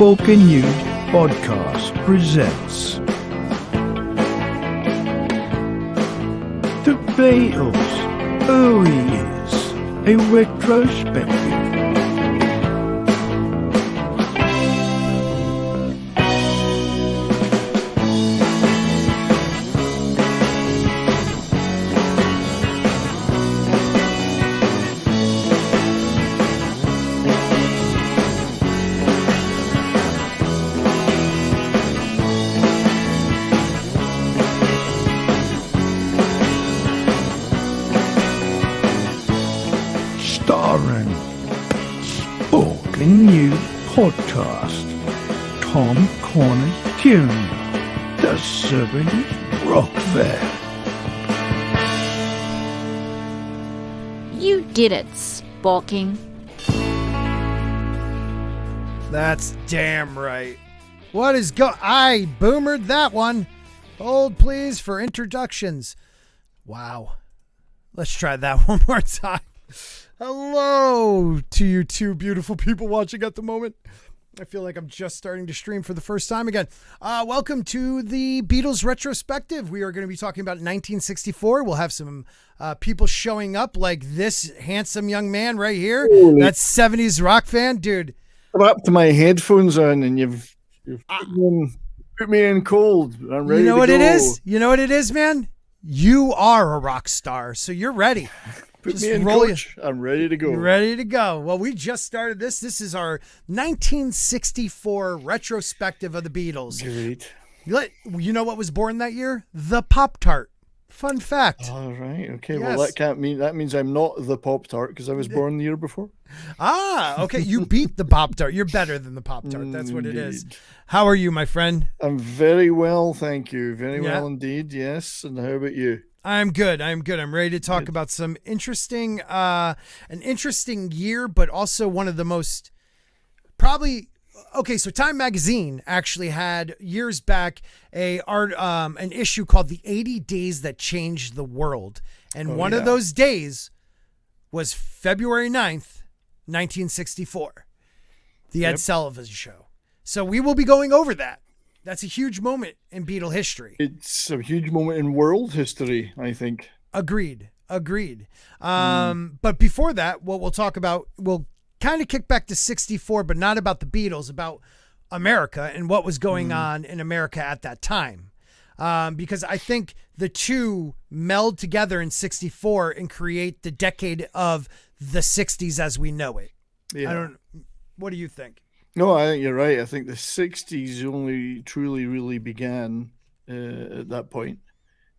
Sporking News podcast presents The Beatles, early years, a retrospective. Starring Sporking News podcast, Tom Corner Jr., the 70s rock fan. You did it, Sporking. That's damn right. What is I boomered that one. Hold please for introductions. Wow. Let's try that one more time. Hello to you two beautiful people watching at the moment. I feel like I'm just starting to stream for the first time again. Welcome to the Beatles retrospective. We are going to be talking about 1964. We'll have some people showing up like this handsome young man right here. Holy. That's 70s fan, I'm up to my headphones on, and you've put me in cold. I'm ready. You know to what go. it is? You know what it is, man? You are a rock star, so you're ready. Put Just me in, roll coach. I'm ready to go. You're ready to go. Well, we just started this. This is our 1964 retrospective of the Beatles. Great. You know what was born that year? The Pop-Tart. Fun fact. All right. Okay. Yes. Well, that means I'm not the Pop-Tart because I was born the year before. Okay. You beat the Pop-Tart. You're better than the Pop-Tart. That's what it is. Indeed. How are you, my friend? I'm very well, thank you. Very Yeah. well indeed. Yes. And how about you? I'm good. I'm ready to talk about some interesting, an interesting year, but also one of the most so Time Magazine actually had years back an issue called The 80 Days That Changed the World. And one of those days was February 9th, 1964, the Ed Sullivan Show. So we will be going over that. That's a huge moment in Beatle history. It's a huge moment in world history, I think. Agreed. But before that, what we'll talk about, we'll kind of kick back to 64, but not about the Beatles, about America and what was going on in America at that time. Because I think the two meld together in 64 and create the decade of the 60s as we know it. Yeah. What do you think? No, I think you're right. I think the 60s only truly really began at that point,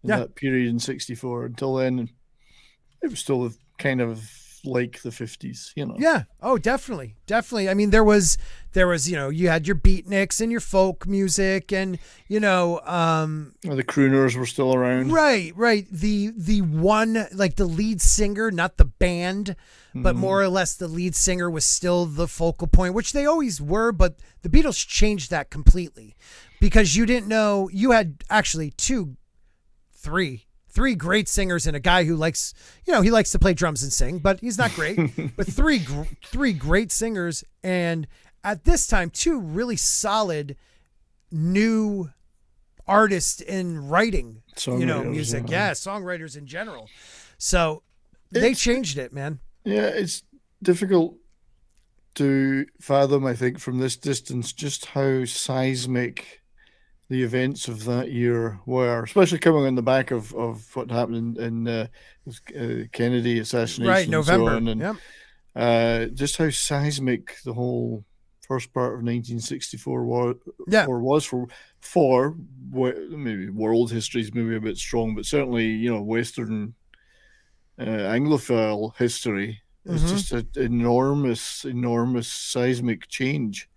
in that period in 64. Until then, it was still kind of like the 50s, you know. Yeah. Oh, definitely. I mean, there was, you had your beatniks and your folk music and, The crooners were still around. Right. The one, like the lead singer, not the band, but more or less the lead singer was still the focal point, which they always were. But the Beatles changed that completely because you didn't know you had actually three great singers and a guy who likes, he likes to play drums and sing, but he's not great. But three great singers. And at this time, two really solid new artists in writing, music. Yeah, songwriters in general. So they changed it, man. Yeah, it's difficult to fathom, I think, from this distance, just how seismic the events of that year were, especially coming on the back of what happened in Kennedy assassination, right? November, and so on, just how seismic the whole first part of 1964 was for maybe world history is maybe a bit strong, but certainly Western Anglophile history. It's just an enormous seismic change.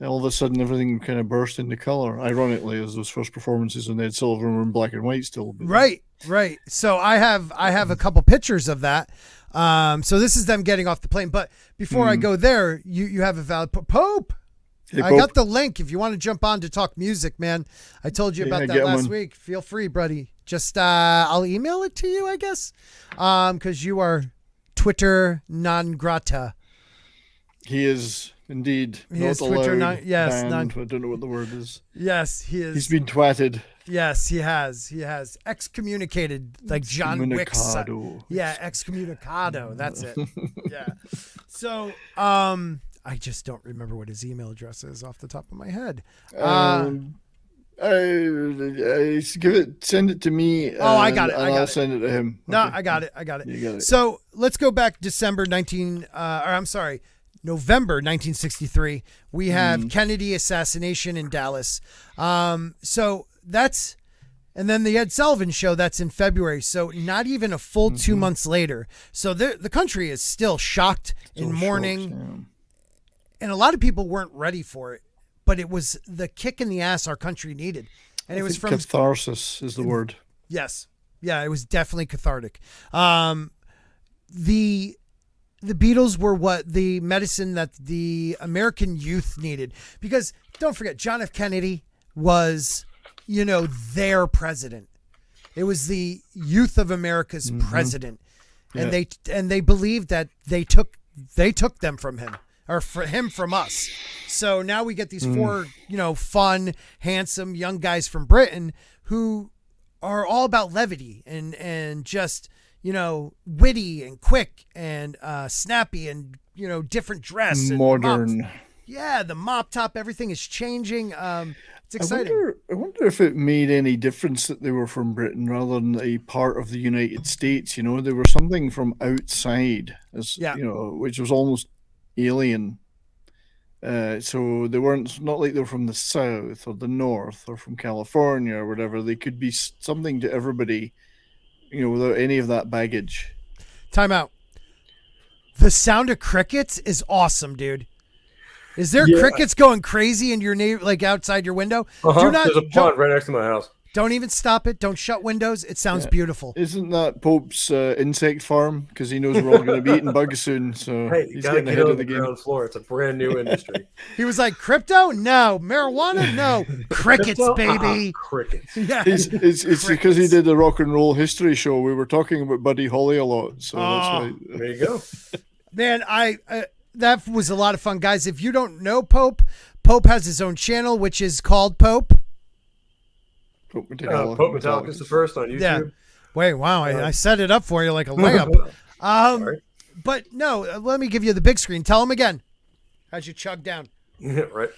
And all of a sudden, everything kind of burst into color. Ironically, as those first performances on Ed Sullivan were in black and white still. Right. So I have a couple pictures of that. So this is them getting off the plane. But before I go there, you have a valid Pope. Hey, I got the link if you want to jump on to talk music, man. I told you about that last week. Feel free, buddy. Just I'll email it to you, I guess, because you are Twitter non grata. He is indeed He not is Twitter allowed. yes, banned. I don't know what the word is. Yes, he is. He's been twatted. Yes, he has. He has excommunicated, like John Wick's. Excommunicado. Yeah, excommunicado. That's it. Yeah. So, I just don't remember what his email address is off the top of my head. Send it to me. I got it. I'll send it to him. No, Okay. I got it. You got it. So let's go back November 1963. We have Kennedy assassination in Dallas. So that's, and then the Ed Sullivan Show, that's in February. So not even a full 2 months later. So the country is still shocked in mourning. And a lot of people weren't ready for it, but it was the kick in the ass our country needed. And it was from catharsis is the word. Yes. Yeah, it was definitely cathartic. The Beatles were what the medicine that the American youth needed, because don't forget, John F. Kennedy was, their president. It was the youth of America's president. And they believed that they took them from him, or for him from us. So now we get these four, fun, handsome young guys from Britain who are all about levity and just, witty and quick and snappy and, different dress. Modern. The mop top, everything is changing. It's exciting. I wonder if it made any difference that they were from Britain rather than a part of the United States. They were something from outside, which was almost alien. So they weren't, not like they were from the South or the North or from California or whatever. They could be something to everybody, without any of that baggage. Time out. The sound of crickets is awesome, dude. Is there crickets going crazy in your neighbor, like outside your window? There's a pond right next to my house. Don't even stop it. Don't shut windows. It sounds beautiful. Isn't that Pope's insect farm? Because he knows we're all going to be eating bugs soon. So he's getting ahead of the game. Ground floor. It's a brand new industry. He was like, crypto? No. Marijuana? No. Crickets, baby. Crickets. Yeah. It's because he did the rock and roll history show. We were talking about Buddy Holly a lot. So that's why. There you go. Man, that was a lot of fun. Guys, if you don't know Pope has his own channel, which is called Pope. Pope Metallica is the first on YouTube. Yeah. Wait, wow. I set it up for you like a layup. But no, let me give you the big screen. Tell them again as you chug down. Right.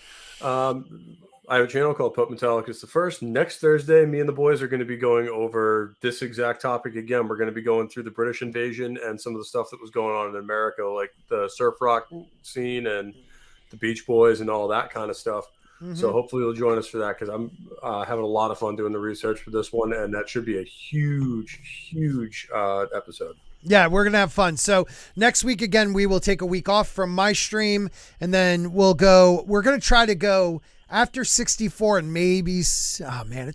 I have a channel called Pope Metallica is the first. Next Thursday, me and the boys are going to be going over this exact topic again. We're going to be going through the British invasion and some of the stuff that was going on in America, like the surf rock scene and the Beach Boys and all that kind of stuff. So hopefully you'll join us for that, because I'm having a lot of fun doing the research for this one, and that should be a huge episode. Yeah, we're going to have fun. So next week, again, we will take a week off from my stream, and then we're going to try to go after 64 and maybe, it's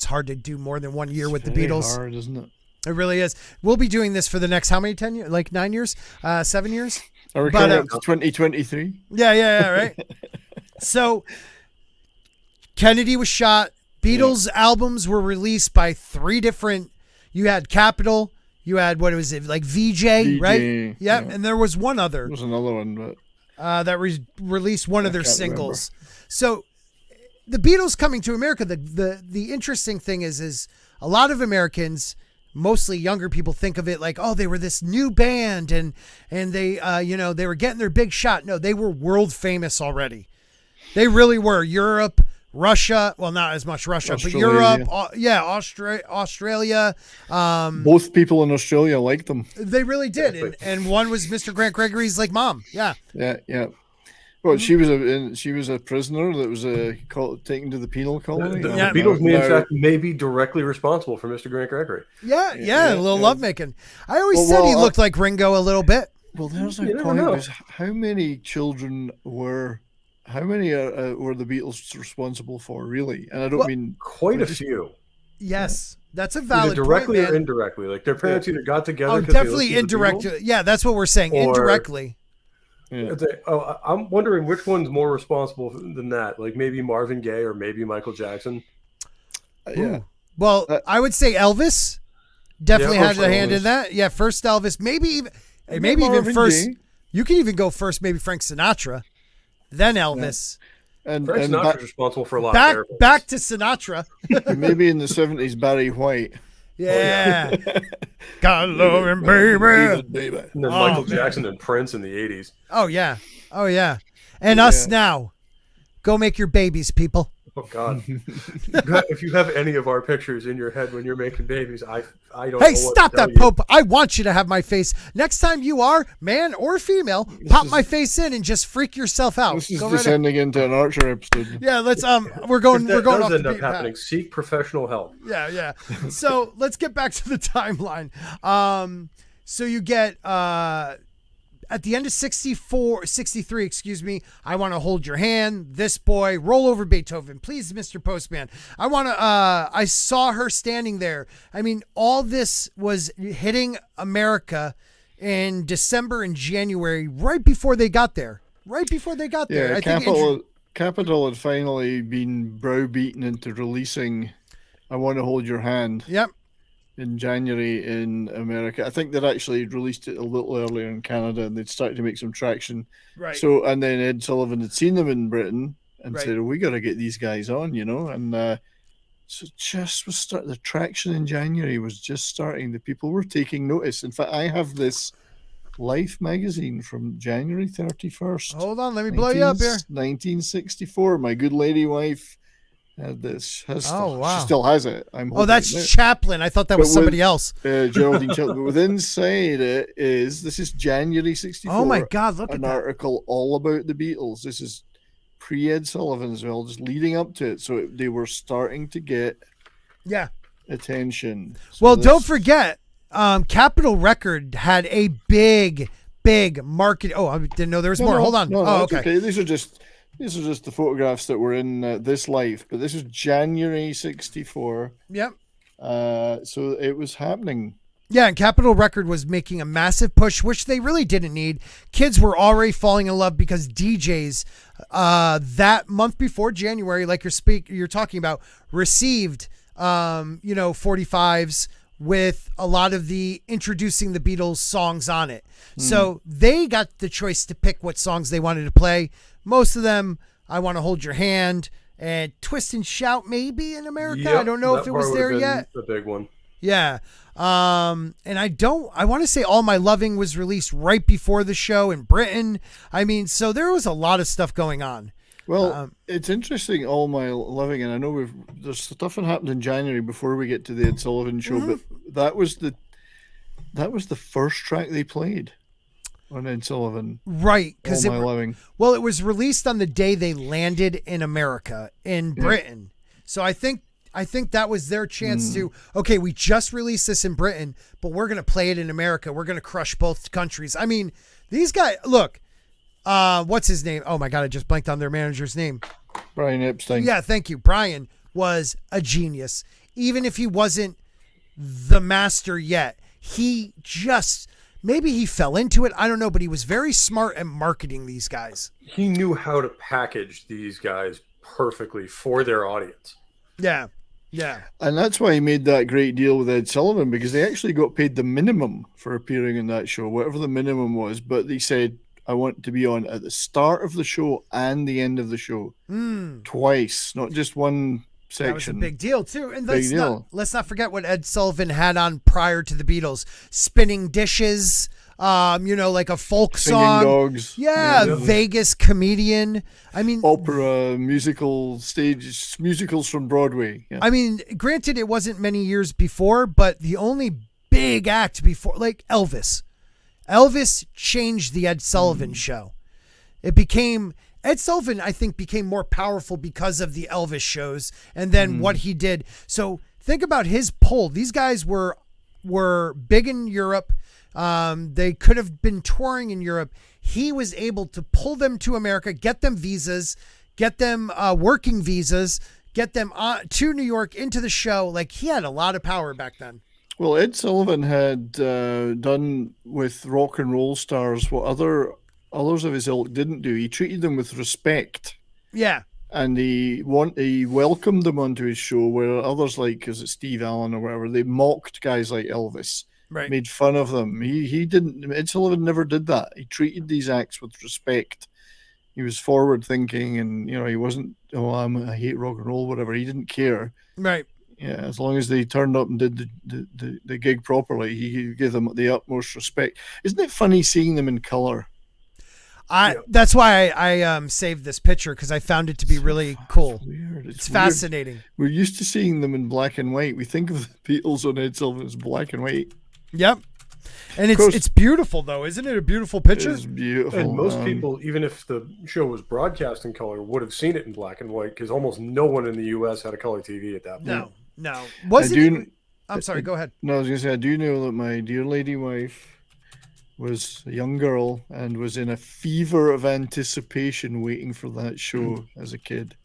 hard to do more than 1 year with the Beatles. Hard, isn't it? It really is. We'll be doing this for the next, how many, 10 years? Like 9 years? 7 years? Are we coming up to 2023? Yeah, right. So Kennedy was shot. Beatles albums were released by 3 different, you had Capitol, you had, what was it, like VJ, right? Yeah, and there was one other. There was another one, but that released one of their singles. So the Beatles coming to America, the interesting thing is a lot of Americans, mostly younger people, think of it like, oh, they were this new band and they they were getting their big shot. No, they were world famous already. They really were. Europe, Russia, well, not as much Russia, but Europe, Australia. Both people in Australia liked them. They really did, and one was MrGrantGregory's like mom. Yeah. Well, she was a prisoner that was taken to the penal colony. The Beatles may be directly responsible for MrGrantGregory. Yeah, a little lovemaking. I always said he looked like Ringo a little bit. Well, there's a point. How many children were the Beatles responsible for, really? And I don't mean quite a few. Yes, that's a valid directly point, or indirectly. Like their parents either got together. Oh, definitely indirectly. Yeah, that's what we're saying. Indirectly. Yeah. I'm wondering which one's more responsible than that. Like maybe Marvin Gaye or maybe Michael Jackson. Yeah. Well, I would say Elvis definitely had a hand in that. Yeah, first Elvis, maybe even first. Gaye. You can even go first. Maybe Frank Sinatra. then Elvis. And, Frank and Sinatra's responsible for a lot of airplanes. Back to Sinatra. maybe in the 70s, Barry White. Yeah. God love him, baby. Baby. And then Oh, Michael man. Jackson and Prince in the 80s. Oh, yeah. Oh, yeah. And us now. Go make your babies, people. Oh, God. If you have any of our pictures in your head when you're making babies, I don't know. Hey, what stop to tell that, you. Pope. I want you to have my face. Next time you are, man or female, pop my face in and just freak yourself out. This is Go right ahead. descending into an Archer episode. Yeah, let's we're going If that off does the end up beaten path. happening, seek professional help. Yeah. So let's get back to the timeline. So you get at the end of 63, excuse me, I Want to Hold Your Hand, This Boy, Roll Over Beethoven, Please, Mr. Postman. I saw her standing there. I mean, all this was hitting America in December and January, right before they got there. Yeah, Capitol had finally been browbeaten into releasing I Want to Hold Your Hand. Yep. In January in America. I think they'd actually released it a little earlier in Canada, and they'd started to make some traction. Right. So, and then Ed Sullivan had seen them in Britain and Right. said, we got to get these guys on, and so just was the traction in January was just starting. The people were taking notice. In fact, I have this Life magazine from January 31st. Hold on, let me blow you up here. 1964. My good lady wife had this. Wow. She still has it. That's Chaplin. I thought that was somebody else. Geraldine Chaplin. But with inside it this is January 64. Oh my God, look at an that. article all about the Beatles. This is pre-Ed Sullivan as well, just leading up to it. So they were starting to get attention. So Well, don't forget, Capitol Record had a big market. Oh, I didn't know there was more. Hold on. No, okay. These are just the photographs that were in this Life, but this is January 64. Yep. So it was happening. Yeah, and Capitol Record was making a massive push, which they really didn't need. Kids were already falling in love because DJs that month before January, like you're talking about, received 45s with a lot of the introducing the Beatles songs on it. So they got the choice to pick what songs they wanted to play. Most of them, I Want to Hold Your Hand and Twist and Shout, maybe in America. Yep, I don't know if it was there yet. The big one. Yeah. And I want to say All My Loving was released right before the show in Britain. I mean, so there was a lot of stuff going on. Well, it's interesting, All My Loving, and I know there's stuff that happened in January before we get to the Ed Sullivan show, but that was the first track they played on Ed Sullivan. Right, because All My Loving. Well, it was released on the day they landed in America, in Britain. So I think that was their chance to, okay, we just released this in Britain, but we're going to play it in America. We're going to crush both countries. I mean, these guys, look, what's his name? Oh my God, I just blanked on their manager's name. Brian Epstein. Yeah, thank you. Brian was a genius. Even if he wasn't the master yet, maybe he fell into it. I don't know, but he was very smart at marketing these guys. He knew how to package these guys perfectly for their audience. Yeah. Yeah. And that's why he made that great deal with Ed Sullivan, because they actually got paid the minimum for appearing in that show, whatever the minimum was. But they said, I want to be on at the start of the show and the end of the show. Twice, not just one section. That was a big deal, too. And let's not forget what Ed Sullivan had on prior to the Beatles. Spinning dishes, like a folk Singing song. Dogs. Yeah, Vegas comedian. I mean, opera, musicals from Broadway. Yeah. I mean, granted, it wasn't many years before, but the only big act before, like Elvis changed the Ed Sullivan show. Ed Sullivan, I think, became more powerful because of the Elvis shows and then what he did. So think about his pull. These guys were big in Europe. They could have been touring in Europe. He was able to pull them to America, get them visas, get them working visas, get them to New York into the show. Like, he had a lot of power back then. Well, Ed Sullivan had done with rock and roll stars what others of his ilk didn't do. He treated them with respect. Yeah. And he welcomed them onto his show, where others, like, is it Steve Allen or whatever, they mocked guys like Elvis. Right. Made fun of them. He didn't. Ed Sullivan never did that. He treated these acts with respect, he was forward thinking, and he wasn't, I hate rock and roll, whatever. He didn't care. Right. Yeah, as long as they turned up and did the gig properly, he gave them the utmost respect. Isn't it funny seeing them in color? That's why I saved this picture, because I found it to be really cool. It's weird. It's fascinating. We're used to seeing them in black and white. We think of the Beatles on Ed Sullivan as black and white. Yep. And it's beautiful, though. Isn't it a beautiful picture? It's beautiful. And most people, even if the show was broadcast in color, would have seen it in black and white, because almost no one in the U.S. had a color TV at that point. No. I'm sorry, go ahead. No, I was going to say, I do know that my dear lady wife was a young girl and was in a fever of anticipation waiting for that show as a kid.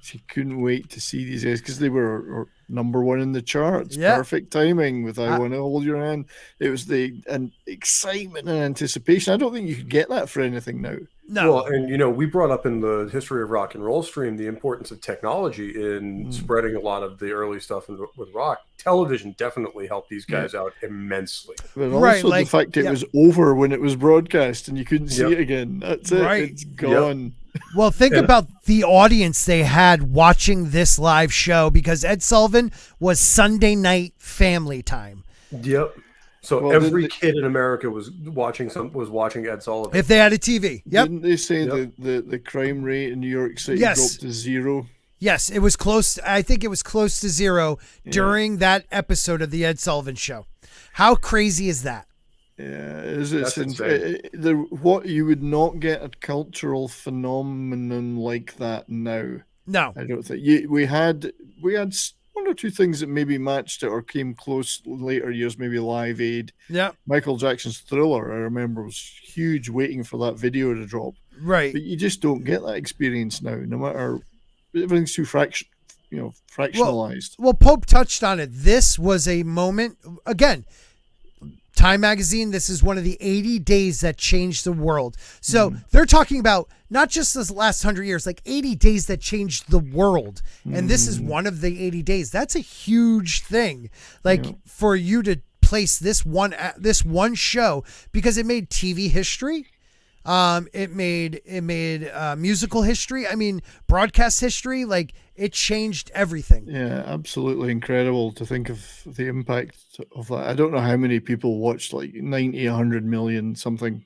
She couldn't wait to see these guys because they were number one in the charts. Yeah. Perfect timing with I Want to Hold Your Hand. It was the excitement and anticipation. I don't think you could get that for anything now. No. Well, and we brought up in the History of Rock and Roll stream the importance of technology in spreading a lot of the early stuff with rock. Television definitely helped these guys out immensely. But also the fact it was over when it was broadcast and you couldn't see it again. That's it. Right. It's gone. Yep. Well, think about the audience they had watching this live show, because Ed Sullivan was Sunday night family time. Yep. So every kid in America was watching Ed Sullivan. If they had a TV. Yep. Didn't they say the crime rate in New York City dropped to zero? Yes, it was close. I think it was close to zero during that episode of the Ed Sullivan Show. How crazy is that? Yeah, That's insane. What you would not get a cultural phenomenon like that now. No, I don't think we had one or two things that maybe matched it or came close later years. Maybe Live Aid. Yeah, Michael Jackson's Thriller, I remember, was huge, waiting for that video to drop. Right, but you just don't get that experience now. No matter, everything's too fractionalized. Well, Pope touched on it. This was a moment again. Time Magazine, this is one of the 80 days that changed the world. So they're talking about not just this last 100 years, like 80 days that changed the world. And this is one of the 80 days. That's a huge thing. For you to place this one show, because it made TV history. It made musical history. I mean, broadcast history. Like, it changed everything. Yeah, absolutely incredible to think of the impact of that. I don't know how many people watched, like 90, 100 million, something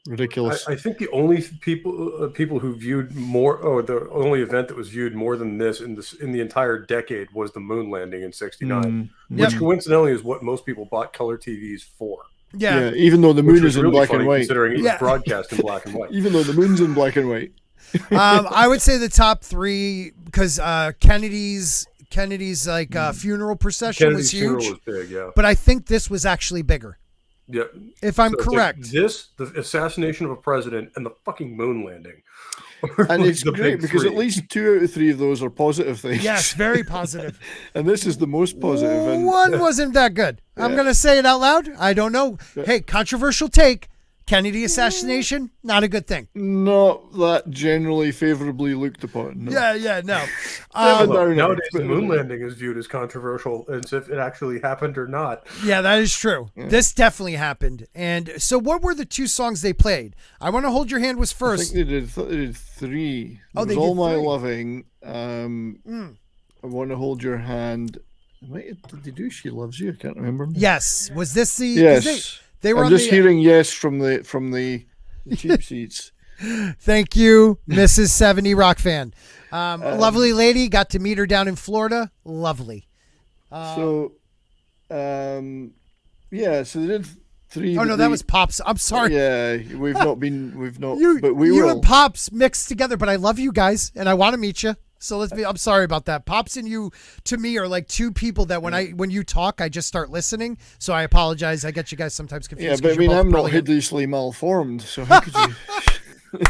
ridiculous. I think the only people who viewed more, or the only event that was viewed more than this in the entire decade was the moon landing in '69, which coincidentally is what most people bought color TVs for. Yeah, even though the moon is in black and white. Considering it was broadcast in black and white. Even though the moon's in black and white. I would say the top three, because Kennedy's funeral procession was huge. Funeral was big, yeah. But I think this was actually bigger. Yeah. If I'm correct. The assassination of a president, and the fucking moon landing. And it's great because at least 2 out of 3 of those are positive things. Yes, very positive. And this is the most positive. And one wasn't that good. I'm going to say it out loud. I don't know. Hey, controversial take. Kennedy assassination, not a good thing. Not that generally favorably looked upon. No. Yeah, no. Nowadays, the moon landing is viewed as controversial as if it actually happened or not. Yeah, that is true. Yeah. This definitely happened. And so what were the 2 songs they played? I Want to Hold Your Hand was first. I think they did 3. Oh, they did All 3. My Loving. I Want to Hold Your Hand. Did they do She Loves You? I can't remember. Yes. Was this the... Yes. They were I'm just hearing yes from the cheap seats. Thank you, Mrs. 70 Rock fan. Lovely lady. Got to meet her down in Florida. Lovely. So they did 3. Oh no, that was Pops. I'm sorry. Yeah, we've not, but we will. You and Pops mixed together, but I love you guys and I want to meet you. So I'm sorry about that. Pops and you, to me, are like 2 people that when you talk, I just start listening. So I apologize. I get you guys sometimes confused. Yeah, but I mean, I'm not hideously malformed. So how could you?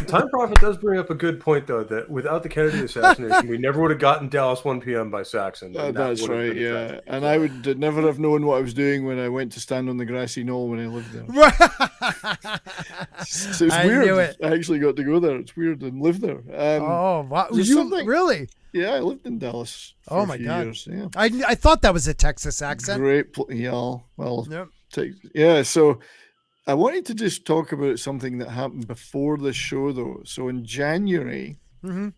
Time Prophet does bring up a good point, though, that without the Kennedy assassination, we never would have gotten Dallas 1 p.m. by Saxon. That's right, yeah. And I would never have known what I was doing when I went to stand on the grassy knoll when I lived there. So it's weird. Knew it. I actually got to go there. It's weird and live there. Oh, wow. You really? Yeah, I lived in Dallas for a few years. Yeah. I thought that was a Texas accent. Great. Well, yep. yeah, so I wanted to just talk about something that happened before this show, though. So in January,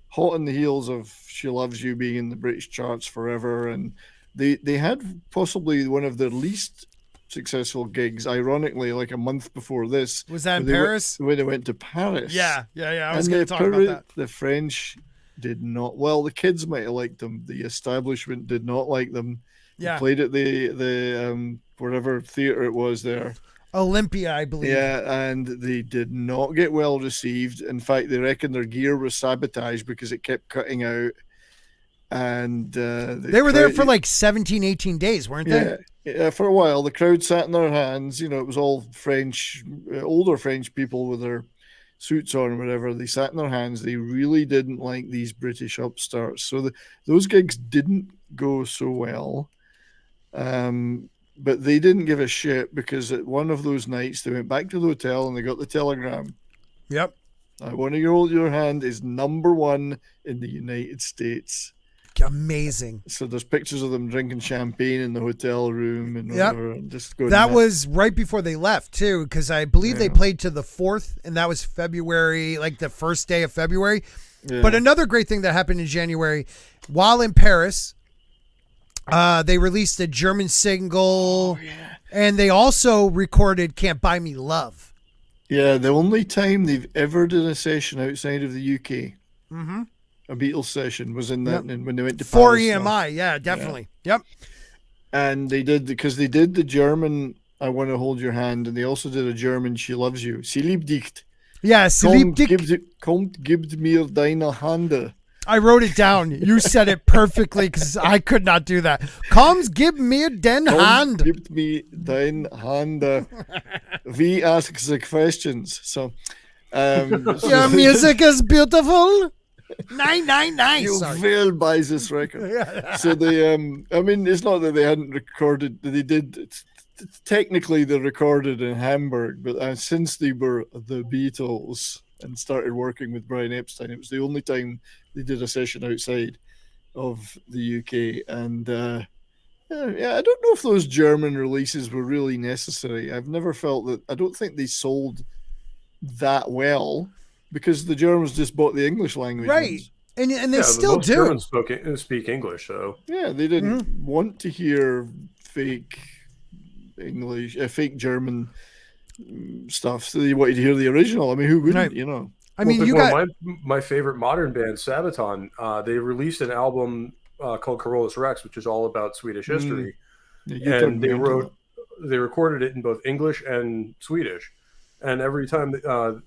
hot on the heels of "She Loves You" being in the British charts forever, and they had possibly one of their least successful gigs, ironically, like a month before this. Was that in Paris? When they went to Paris. Yeah. I was going to talk about that. The French did not. Well, the kids might have liked them. The establishment did not like them. Yeah. They played at the whatever theater it was there. Olympia, I believe. Yeah, and they did not get well received. In fact, they reckon their gear was sabotaged because it kept cutting out. And they were there for like 17, 18 days, weren't they? Yeah, for a while. The crowd sat in their hands. You know, it was all French, older French people with their suits on or whatever. They sat in their hands. They really didn't like these British upstarts. So those gigs didn't go so well. But they didn't give a shit because at one of those nights they went back to the hotel and they got the telegram. Yep. I Want to Hold Your Hand is #1 in the United States. Amazing. So there's pictures of them drinking champagne in the hotel room and whatever. And just going that was right before they left too, because I believe they played to the 4th, and that was February, like the first day of February. Yeah. But another great thing that happened in January, while in Paris, they released a German single, and they also recorded "Can't Buy Me Love." Yeah, the only time they've ever done a session outside of the UK, a Beatles session, was in that when they went to for Paris. EMI. Yeah, definitely. Yeah. Yep. And they did, because they did the German "I Want to Hold Your Hand," and they also did a German "She Loves You." Sie liebt dich. Yeah, sie liebt dich. Kommt, gibt mir deine Hand. I wrote it down. You said it perfectly because I could not do that. Kommst, gib mir den Hand. Gib mir dein Hand. We ask the questions. So, your music is beautiful. Nice. You will buy this record. So they, I mean, it's not that they hadn't recorded. They did. Technically, they recorded in Hamburg, but since they were the Beatles and started working with Brian Epstein, it was the only time they did a session outside of the UK. And I don't know if those German releases were really necessary. I've never felt that. I don't think they sold that well because the Germans just bought the English language right ones. and they still do. Germans speak English, so yeah, they didn't want to hear fake English, fake German stuff. So they wanted to hear the original. I mean, who wouldn't? You know. I mean, you got my favorite modern band, Sabaton. They released an album called Carolus Rex, which is all about Swedish history, and they recorded it in both English and Swedish. And every time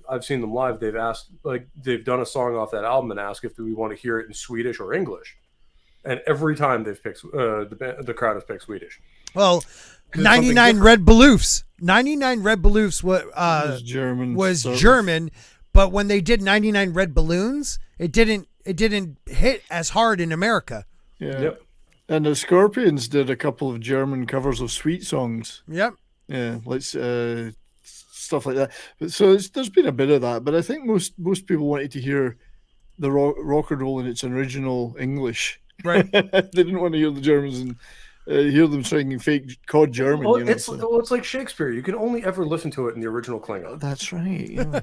I've seen them live, they've done a song off that album and asked if we want to hear it in Swedish or English. And every time they've picked the crowd has picked Swedish. Well, 99 Red Balloons. 99 Red Balloons was German. But when they did 99 Red Balloons, it didn't hit as hard in America. Yeah. Yep. And the Scorpions did a couple of German covers of Sweet songs. Yep. Yeah, stuff like that. So there's been a bit of that, but I think most people wanted to hear the rock and roll in its original English. Right. They didn't want to hear the Germans and hear them singing fake cod German. Well, it's like Shakespeare. You can only ever listen to it in the original Klingon. That's right. Yeah.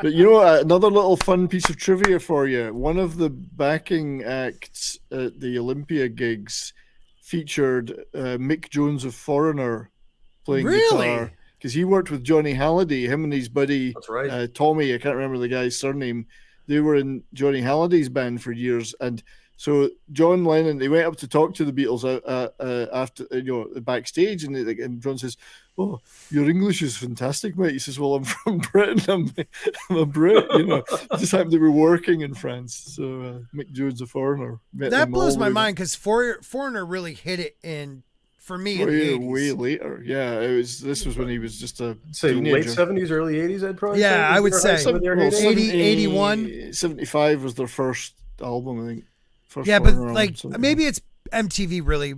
But you know, another little fun piece of trivia for you. One of the backing acts at the Olympia gigs featured Mick Jones of Foreigner playing guitar. Because he worked with Johnny Halliday, him and his buddy Tommy, I can't remember the guy's surname. They were in Johnny Halliday's band for years, and so John Lennon, they went up to talk to the Beatles after, backstage, and John says, "Oh, your English is fantastic, mate." He says, "Well, I'm from Britain. I'm a Brit, you know." Just happened to be working in France. So Mick Jones, a Foreigner. That blows my mind because Foreigner really hit it in. For me, way later. Yeah, this was when he was just a teenager. Late 70s, early 80s, I'd probably say. Yeah, I would say 80, 81. 75 was their first album, I think. Maybe it's MTV really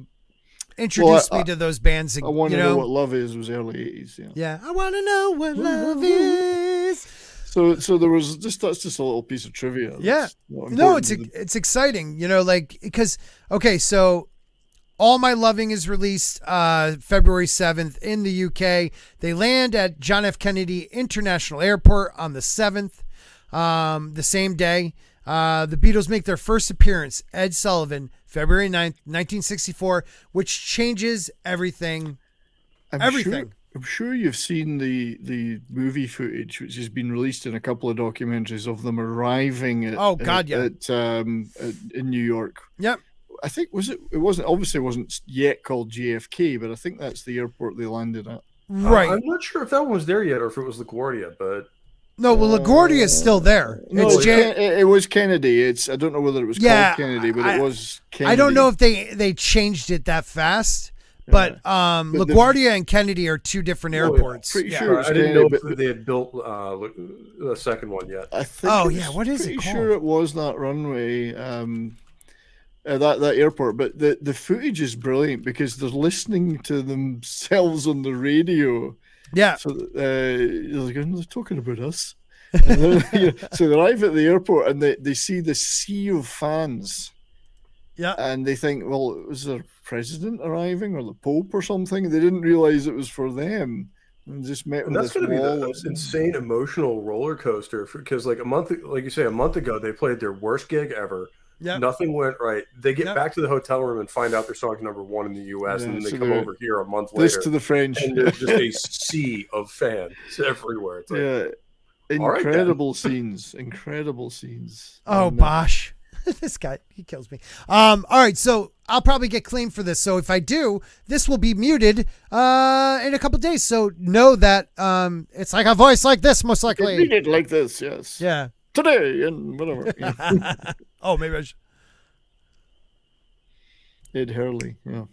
introduced me to those bands. I Want to Know What Love Is was early 80s. Yeah, I want to know what love is. So there was that's just a little piece of trivia. Yeah. No, it's exciting, because, so All My Loving is released February 7th in the UK. They land at John F. Kennedy International Airport on the 7th, the same day. The Beatles make their first appearance, Ed Sullivan, February 9th, 1964, which changes everything. I'm sure you've seen the movie footage, which has been released in a couple of documentaries of them arriving at, in New York. Yep. I think it wasn't yet called JFK, but I think that's the airport they landed at. Right. I'm not sure if that one was there yet or if it was LaGuardia, but no, well, LaGuardia is still there. No, it was Kennedy. I don't know whether it was called Kennedy, but it was Kennedy. I don't know if they changed it that fast. But LaGuardia and Kennedy are two different airports. Pretty sure I didn't know if they had built the second one yet. I think what is it called? Pretty sure it was that runway, that airport. But the footage is brilliant because they're listening to themselves on the radio. Yeah. So they're talking about us. And then, so they arrive at the airport and they see the sea of fans. Yeah. And they think, well, was there president arriving or the Pope or something? They didn't realize it was for them. And just met with that's this going to be wall the insane emotional roller coaster because like a month ago, they played their worst gig ever. Yep. Nothing went right. They get back to the hotel room and find out their song's #1 in the U.S. and then they come over here a month later. This to the French. And there's just a sea of fans everywhere. It's like, incredible scenes. Incredible scenes. Oh, Bosh. This guy, he kills me. All right, so I'll probably get claimed for this. So if I do, this will be muted in a couple days. So know that it's like a voice like this, most likely. Read it like this, yes. Yeah. Today and whatever. Yeah. Oh, maybe I should. Ed Hurley, yeah.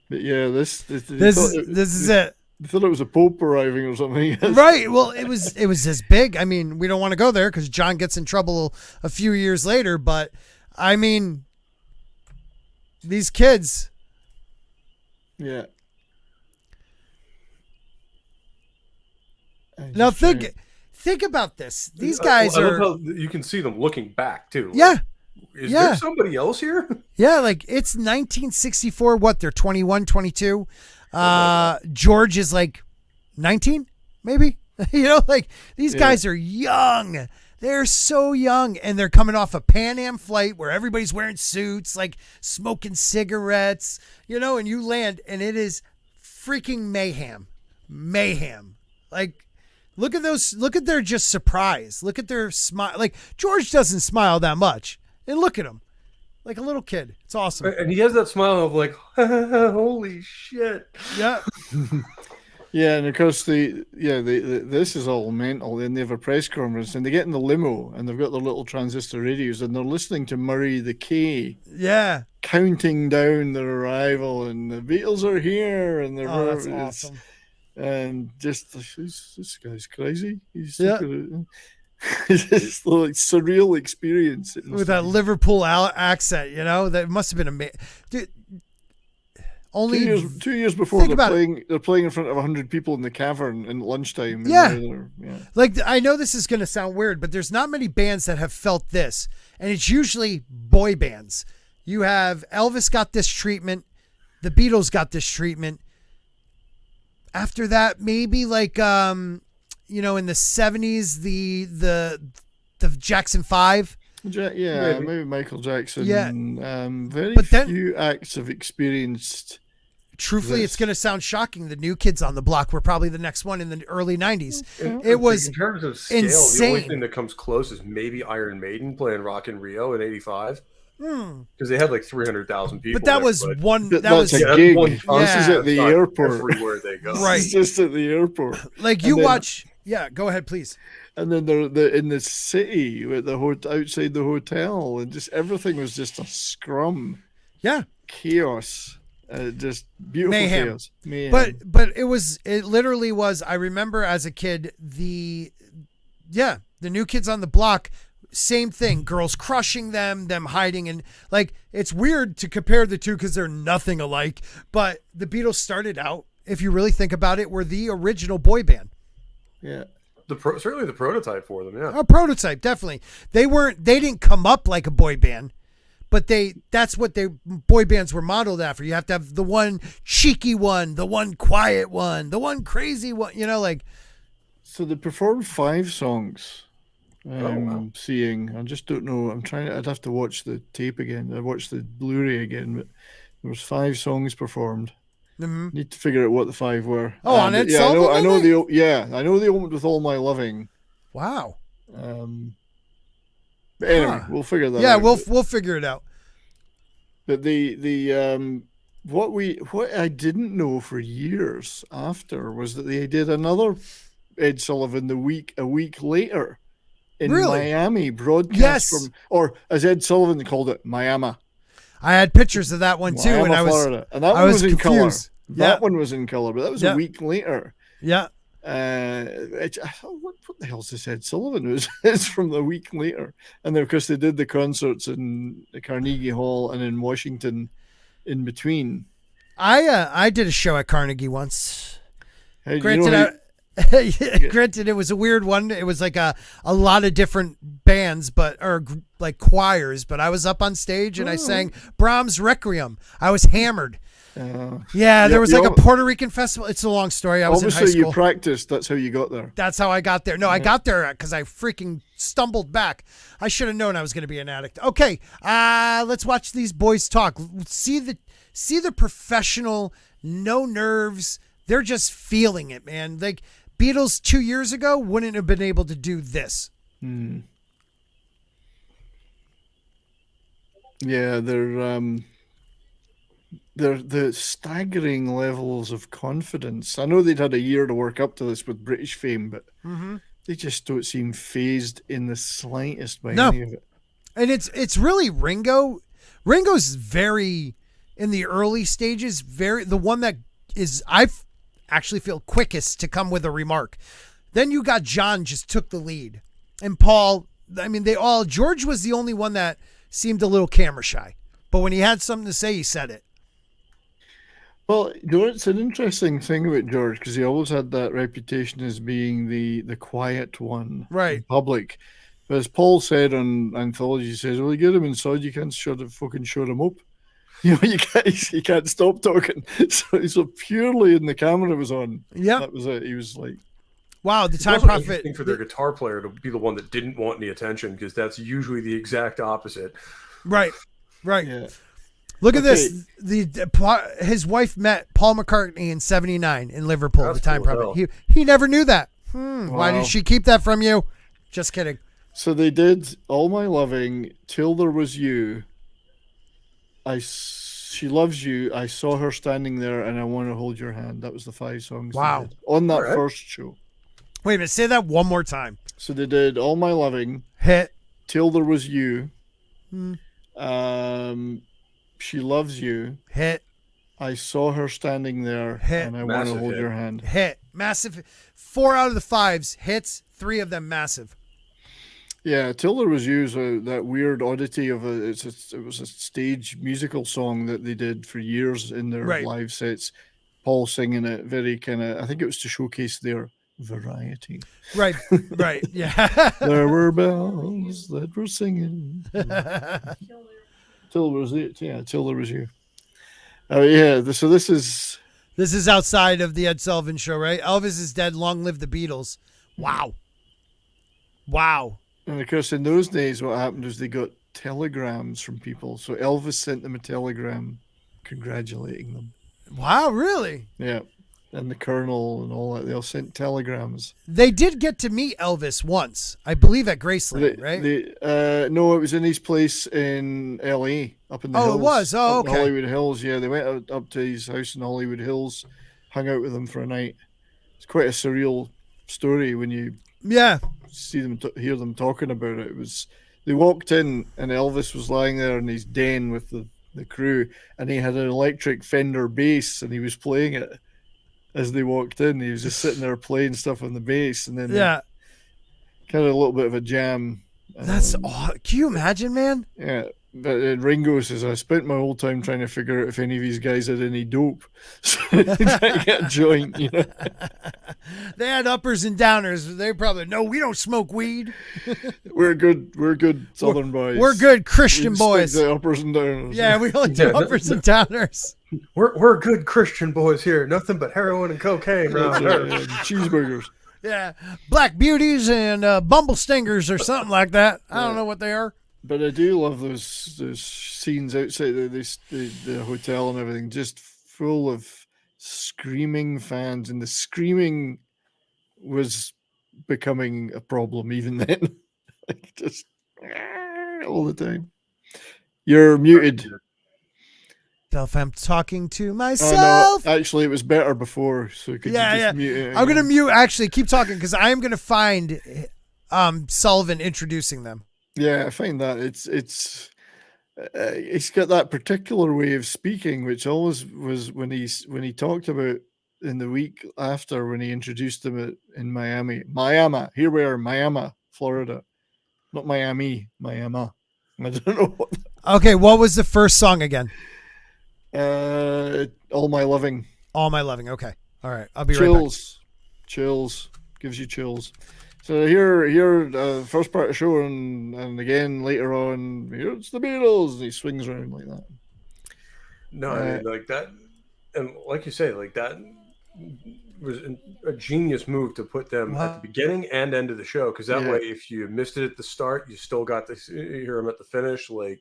But yeah, this is it. They thought it was a Pope arriving or something. Right. Well, it was this big. I mean, we don't want to go there because John gets in trouble a few years later. But I mean, these kids. Yeah. Now think about this. These guys are. I love how you can see them looking back too. Like, yeah. Is there somebody else here? Yeah, like it's 1964. What? They're 21, 22. George is like 19, maybe. Like these guys are young. They're so young, and they're coming off a Pan Am flight where everybody's wearing suits, like smoking cigarettes, and you land, and it is freaking mayhem. Like, look at their just surprise. Look at their smile. Like, George doesn't smile that much, and look at him. Like a little kid. It's awesome. And he has that smile of like, holy shit. Yeah. Yeah, and of course this is all mental. Then they have a press conference and they get in the limo and they've got their little transistor radios and they're listening to Murray the K. Yeah. Counting down their arrival and the Beatles are here and they're that's awesome. And just this guy's crazy. He's it's just like surreal experience with that Liverpool accent, that must have been amazing. Dude, only 2 years before they're playing in front of 100 people in the cavern in lunchtime. Yeah. Like, I know this is going to sound weird, but there's not many bands that have felt this, and it's usually boy bands. You have Elvis got this treatment, the Beatles got this treatment. After that, maybe like in the 70s, the Jackson 5. Maybe Michael Jackson. Yeah. Very few acts have experienced. Truthfully, it's going to sound shocking. The New Kids on the Block were probably the next one in the early 90s. It was in terms of scale, insane. The only thing that comes close is maybe Iron Maiden playing Rock in Rio in '85. Because they had like 300,000 people. But that was one. That was a gig. This is at the airport. Everywhere they go. Right. It's just at the airport. Like you watch. Yeah, go ahead, please. And then they're in the city with outside the hotel, and just everything was just a scrum. Yeah, chaos, just beautiful mayhem. Chaos. Mayhem. But it literally was. I remember as a kid the New Kids on the Block. Same thing. Girls crushing them hiding, and like it's weird to compare the two because they're nothing alike. But the Beatles started out, if you really think about it, were the original boy band. Yeah. Certainly the prototype for them, yeah. A prototype, definitely. They didn't come up like a boy band, but that's what their boy bands were modeled after. You have to have the one cheeky one, the one quiet one, the one crazy one, like. So they performed 5 songs. Wow. Seeing, I just don't know. I'd have to watch the tape again. I watched the Blu-ray again, but there was 5 songs performed. Mm-hmm. Need to figure out what the 5 were. Oh, on Ed yeah, Sullivan? I know they opened with All My Loving. Wow. But anyway, we'll figure that out. Yeah, we'll figure it out. But what I didn't know for years after was that they did another Ed Sullivan a week later in Miami, broadcast from, or as Ed Sullivan called it, Miami. I had pictures of that one too, Miami, and I was Florida. And that one was in color. Yeah. That one was in color, but that was a week later. Yeah. I thought, what the hell's this Ed Sullivan? It's from the week later, and then of course they did the concerts in the Carnegie Hall and in Washington in between. I did a show at Carnegie once. Hey, Granted, granted, it was a weird one. It was like a lot of different bands, or like choirs. But I was up on stage and I sang Brahms' Requiem. I was hammered. There was like a Puerto Rican festival. It's a long story. I was in high school. Obviously, you practiced. That's how you got there. That's how I got there. No, I got there because I freaking stumbled back. I should have known I was going to be an addict. Okay, let's watch these boys talk. See the professional, no nerves. They're just feeling it, man. Like Beatles 2 years ago wouldn't have been able to do this. Yeah, they're the staggering levels of confidence. I know they'd had a year to work up to this with British fame, but they just don't seem phased in the slightest by any of it. And it's really Ringo. Ringo's very, in the early stages, the one that is, I actually feel quickest to come with a remark. Then you got John just took the lead. And Paul, I mean, George was the only one that seemed a little camera shy. But when he had something to say, he said it. Well, it's an interesting thing about George because he always had that reputation as being the quiet one in public. But as Paul said on Anthology, he says, well, you get him inside, you can't shut him up. You can't stop talking. So purely in the camera was on. Yeah. That was it. He was like, wow, the Time Prophet. For their guitar player to be the one that didn't want any attention because that's usually the exact opposite. Right. Yeah. Look at this. His wife met Paul McCartney in '79 in Liverpool. That's the Time Prophet. He never knew that. Wow. Why did she keep that from you? Just kidding. So they did All My Loving, Till There Was You. She Loves You. I Saw Her Standing There, and I Want to Hold Your Hand. That was the 5 songs. Wow. On that first show. Wait a minute. Say that one more time. So they did All My Loving, hit, Till There Was You. She Loves You. Hit. I Saw Her Standing There. Hit. And I Want to Hold Your Hand. Hit. Massive. 4 out of the 5s hits. 3 of them massive. Yeah, Till There Was You is that weird oddity of it was a stage musical song that they did for years in their live sets. Paul singing it, very kind of, I think it was to showcase their variety. Right, yeah. There were bells that were singing. Till There Was You. Oh yeah, so this is outside of the Ed Sullivan Show, right? Elvis is dead. Long live the Beatles. Wow. And of course, in those days, what happened was they got telegrams from people. So Elvis sent them a telegram congratulating them. Wow, really? Yeah. And the Colonel and all that, they all sent telegrams. They did get to meet Elvis once, I believe, at Graceland, right? No, it was in his place in L.A., up in the hills. Oh, it was? Oh, okay. Hollywood Hills, yeah. They went up to his house in Hollywood Hills, hung out with him for a night. It's quite a surreal story when you see them, hear them talking about it. They walked in and Elvis was lying there in his den with the crew, and he had an electric Fender bass and he was playing it as they walked in. He was just sitting there playing stuff on the bass, and then kind of a little bit of a jam. That's odd. Can you imagine, man? Yeah. But Ringo says, I spent my whole time trying to figure out if any of these guys had any dope. So trying to get a joint, They had uppers and downers. They probably, no, we don't smoke weed. We're good Southern boys. We're good Christian We boys. stick to uppers and downers. Yeah, we only do uppers and downers. We're good Christian boys here. Nothing but heroin and cocaine. That's Right? it, cheeseburgers. Yeah, black beauties and bumble stingers or something like that. I don't know what they are. But I do love those scenes outside the hotel and everything, just full of screaming fans, and the screaming was becoming a problem even then. Like just all the time. You're muted. If I'm talking to Oh, myself. no, actually, it was better before. So could you Yeah, just mute it I'm gonna again? mute. Actually, keep talking because I am gonna find Sullivan introducing them. Yeah, I find that it's got that particular way of speaking, which always was when he talked about in the week after when he introduced them in Miami. Here we are, Miami, Florida, not Miami, Miami. I don't know what. Okay, what was the first song again? All My Loving. All My Loving. Okay, all right, I'll be right back. Chills, gives you chills. So here, first part of the show, and again later on, here's the Beatles. And he swings around like that. No, I mean, like that, and like you say, like that was a genius move to put them at the beginning and end of the show, because that way, if you missed it at the start, you still got to hear them at the finish. Like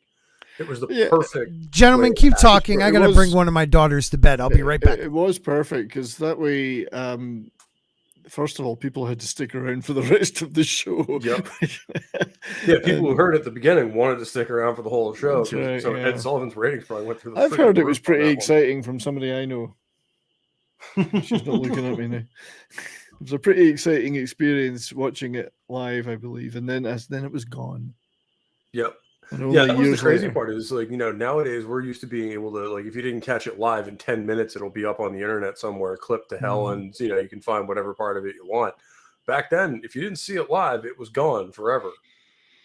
it was the perfect. Gentlemen, keep talking. I gotta bring one of my daughters to bed. I'll be right back. It was perfect because that way. First of all, people had to stick around for the rest of the show. Yep. Yeah, people who heard at the beginning wanted to stick around for the whole show. Right, so yeah. Ed Sullivan's ratings probably went through the I've heard it was roof on pretty that exciting from somebody I know. She's not looking at me now. It was a pretty exciting experience watching it live, I believe, and then it was gone. Yep. And Yeah, that was the crazy later, part is like, nowadays we're used to being able to, like, if you didn't catch it live in 10 minutes, it'll be up on the internet somewhere, clipped to hell, and you can find whatever part of it you want. Back then, if you didn't see it live, it was gone forever.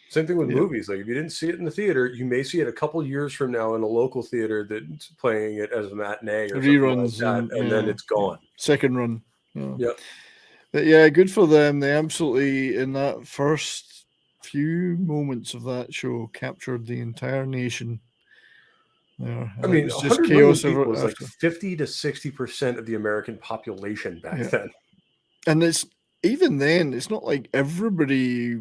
Same thing with movies. Like if you didn't see it in the theater, you may see it a couple years from now in a local theater that's playing it as a matinee or reruns, something like that, and then it's gone. Second run. Yeah. But yeah, good for them. They absolutely, in that first few moments of that show, captured the entire nation. There. I mean, it was 100 million people was like after. 50 to 60% of the American population back then. And it's even then, it's not like everybody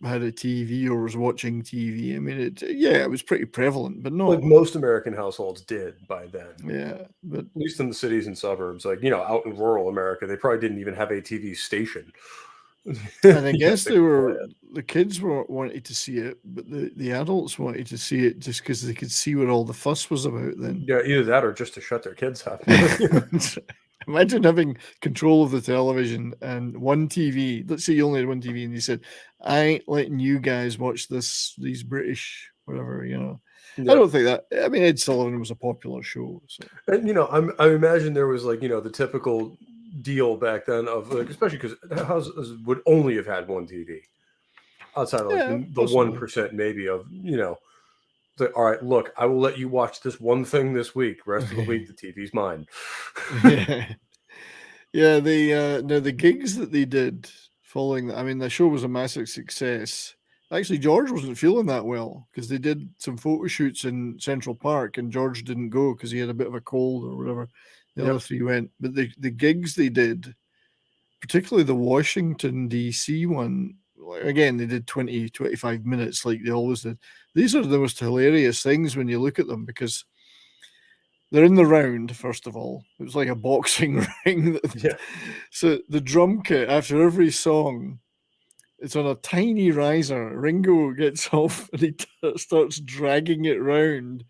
had a TV or was watching TV. I mean, it was pretty prevalent, but not like most American households did by then. Yeah, but at least in the cities and suburbs, like out in rural America, they probably didn't even have a TV station. And I guess the kids were wanted to see it, but the adults wanted to see it just because they could see what all the fuss was about then. Yeah, either that or just to shut their kids up. Imagine having control of the television and one TV. Let's say you only had one TV, and you said, "I ain't letting you guys watch these British whatever." Yeah. I don't think that. I mean, Ed Sullivan was a popular show, so. And I imagine there was like the typical deal back then of like, especially because houses would only have had one TV outside of like the 1% maybe of all right, look, I will let you watch this one thing this week. Rest of the week, the TV's mine. Yeah. The gigs that they did following that, I mean, the show was a massive success. Actually, George wasn't feeling that well because they did some photo shoots in Central Park, and George didn't go because he had a bit of a cold or whatever. The other three went, but the gigs they did, particularly the Washington DC one, again, they did 20, 25 minutes like they always did. These are the most hilarious things when you look at them because they're in the round, first of all. It was like a boxing ring. So the drum kit, after every song, it's on a tiny riser. Ringo gets off and he starts dragging it round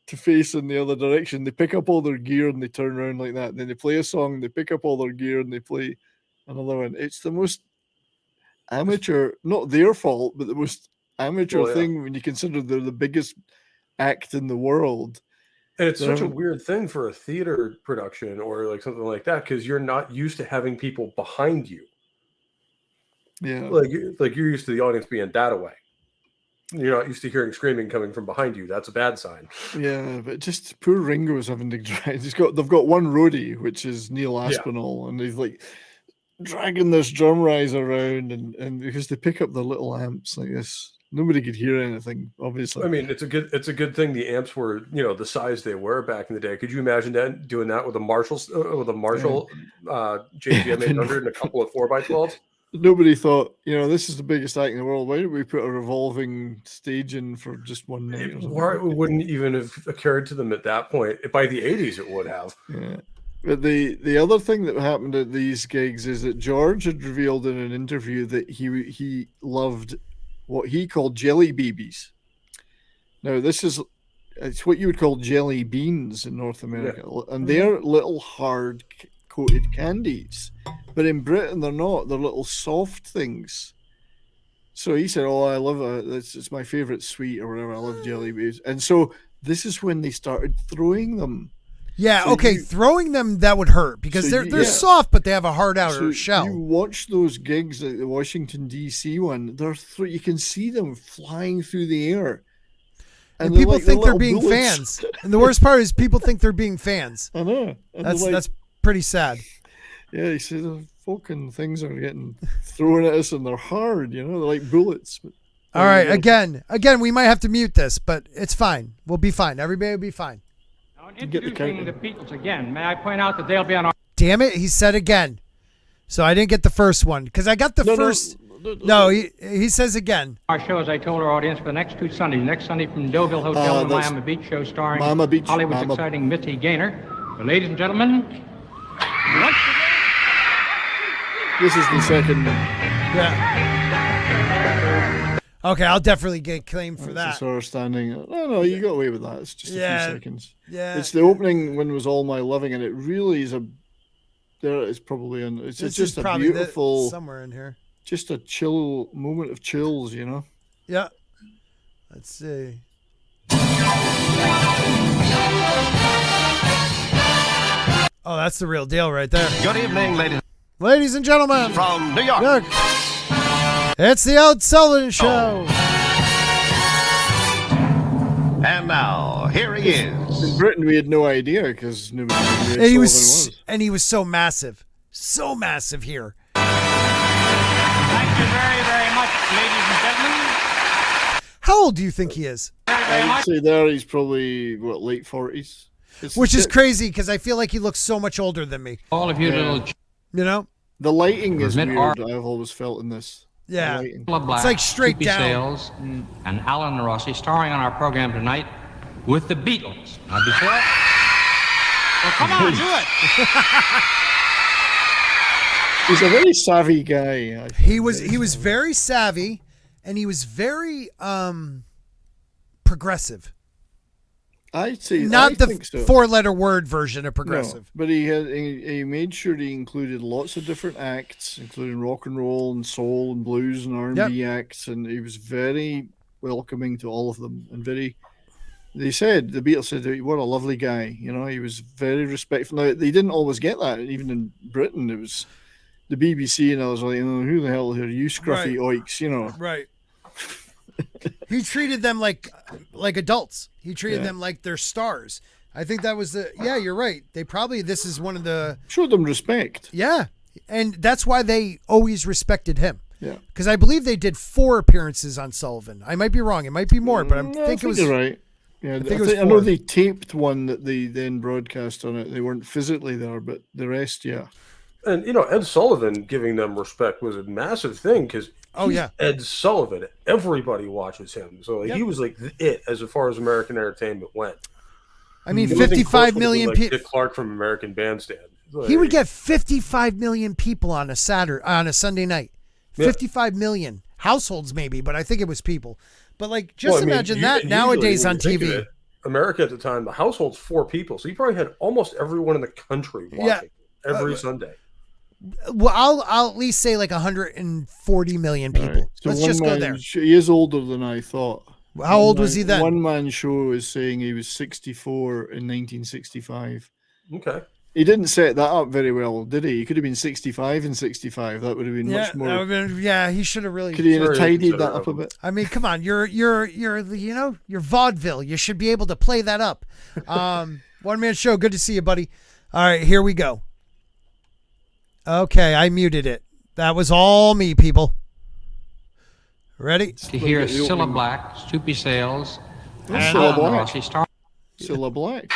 to face in the other direction. They pick up all their gear and they turn around like that. Then they play a song, they pick up all their gear and they play another one. It's the most amateur, not their fault, but the most amateur thing when you consider they're the biggest act in the world. And it's such a weird thing for a theater production or like something like that because you're not used to having people behind you. Yeah, like you're used to the audience being that away. You're not used to hearing screaming coming from behind you. That's a bad sign. Yeah, but just poor Ringo's having to try. They've got one roadie, which is Neil Aspinall, and they've like dragging this drum riser around, and because they pick up the little amps like this, nobody could hear anything. Obviously, I mean, it's a good thing the amps were the size they were back in the day. Could you imagine doing that with a Marshall JGM 800 and a couple of 4x12s? Nobody thought, this is the biggest act in the world. Why don't we put a revolving stage in for just one night? It wouldn't even have occurred to them at that point. By the 80s, it would have. Yeah. But the other thing that happened at these gigs is that George had revealed in an interview that he loved what he called jelly babies. Now, it's what you would call jelly beans in North America. Yeah. And they're little hard coated candies. But in Britain, they're not. They're little soft things. So he said, I love it. It's my favorite sweet or whatever. I love jelly beans. And so this is when they started throwing them. Yeah, so throwing them, that would hurt because they're soft, but they have a hard outer shell. You watch those gigs like the Washington, D.C. one, you can see them flying through the air. And people think they're being fans. And the worst part is people think they're being fans. I know. And that's pretty sad. Yeah, you see the fucking things are getting thrown at us and they're hard, they're like bullets. But, all right, again, we might have to mute this, but it's fine. We'll be fine. Everybody will be fine. Introducing the Beatles again, may I point out that they'll be on our... Damn it, he said again. So I didn't get the first one because I got the first. No, he says again. Our show, as I told our audience, for the next 2 Sundays. Next Sunday from Deauville Hotel in Miami Beach, show starring Hollywood's exciting Mitzi Gaynor. So, ladies and gentlemen, once again... This is the second one. Yeah. Okay, I'll definitely get claimed for that. Sort of standing. No, you got away with that. It's just a few seconds. Yeah. It's the opening one was All My Loving, and it really is it's probably in. It's just a beautiful somewhere in here. Just a chill moment of chills, Yeah. Let's see. Oh, that's the real deal right there. Good evening, ladies and gentlemen. From New York. It's the Ed Sullivan Show. And now, here he is. In Britain, we had no idea because nobody knew who Ed Sullivan was. And he was so massive. So massive here. Thank you very, very much, ladies and gentlemen. How old do you think he is? I'd say there he's probably, late 40s. Which is crazy because I feel like he looks so much older than me. All of you little... The lighting is weird, I've always felt in this. Yeah, Black, it's like straight Soupy down. Sales and Alan Rossi starring on our program tonight with the Beatles. Now before... Well, come on, do it! He's a very savvy guy. He was very savvy, and he was very progressive. I'd say not the 4-letter word version of progressive. No, but he made sure he included lots of different acts, including rock and roll and soul and blues and R&B acts, and he was very welcoming to all of them and very. The Beatles said, "What a lovely guy." He was very respectful. Now they didn't always get that, even in Britain. It was the BBC, and I was like, "Who the hell are you, scruffy oiks?" Right. He treated them like adults. He treated them like they're stars. I think that was you're right. This is one of the... Showed them respect. Yeah. And that's why they always respected him. Yeah. Because I believe they did 4 appearances on Sullivan. I might be wrong. It might be more, but I think it was... You're right. Yeah, I know they taped one that they then broadcast on it. They weren't physically there, but the rest, yeah. And, Ed Sullivan giving them respect was a massive thing because Ed Sullivan. Everybody watches him. So he was like it as far as American entertainment went. I mean, 55 million people. Dick Clark from American Bandstand. He would get 55 million people on a Sunday night. 55 million households, maybe, but I think it was people. But imagine that nowadays on TV. America at the time, the household's 4 people, so you probably had almost everyone in the country watching every Sunday. Well, I'll at least say 140 million people. Right. So let's just go there. He is older than I thought. How old was he then? One man show is saying he was 64 in 1965. Okay. He didn't set that up very well, did he? He could have been 65 and 65. That would have been much more. That would have been, he should have really. Could he have tidied that up a bit? I mean, come on, you're vaudeville. You should be able to play that up. One man show. Good to see you, buddy. All right, here we go. Okay, I muted it. That was all me, people. Ready? To hear Cilla Black, Soupy Sales, and Cilla Black. Rossi star. Cilla Black.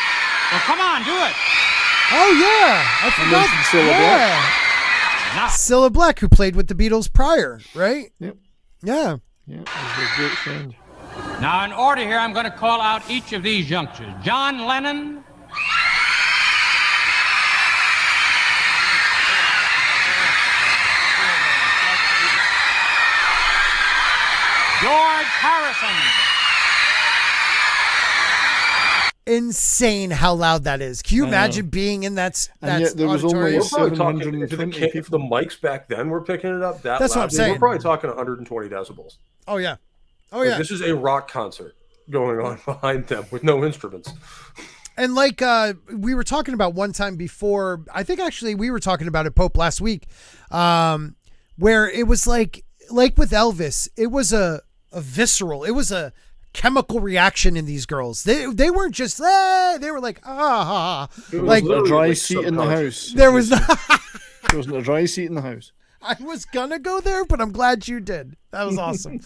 Well, come on, do it. Oh yeah, I forgot. Cilla Yeah, Cilla Black, who played with the Beatles prior, right? Yep. Yeah. Yeah, he's a great friend. Now, in order here, I'm going to call out each of these youngsters. John Lennon. George Harrison. Insane how loud that is. Can you imagine being in that yet there was only auditorium? 720 if people. the mics back then were picking it up that That's loud, what I'm saying. We're probably talking 120 decibels. Oh yeah. Oh Like, yeah. this is a rock concert going on behind them with no instruments. And like we were talking about one time before, I think actually we were talking about it, Pope, last week, where it was like with Elvis, it was a visceral, it was a chemical reaction in these girls. They weren't just they were like like a dry seat in the house. There was not. There wasn't a dry seat in the house. I was gonna go there, but I'm glad you did. That was awesome.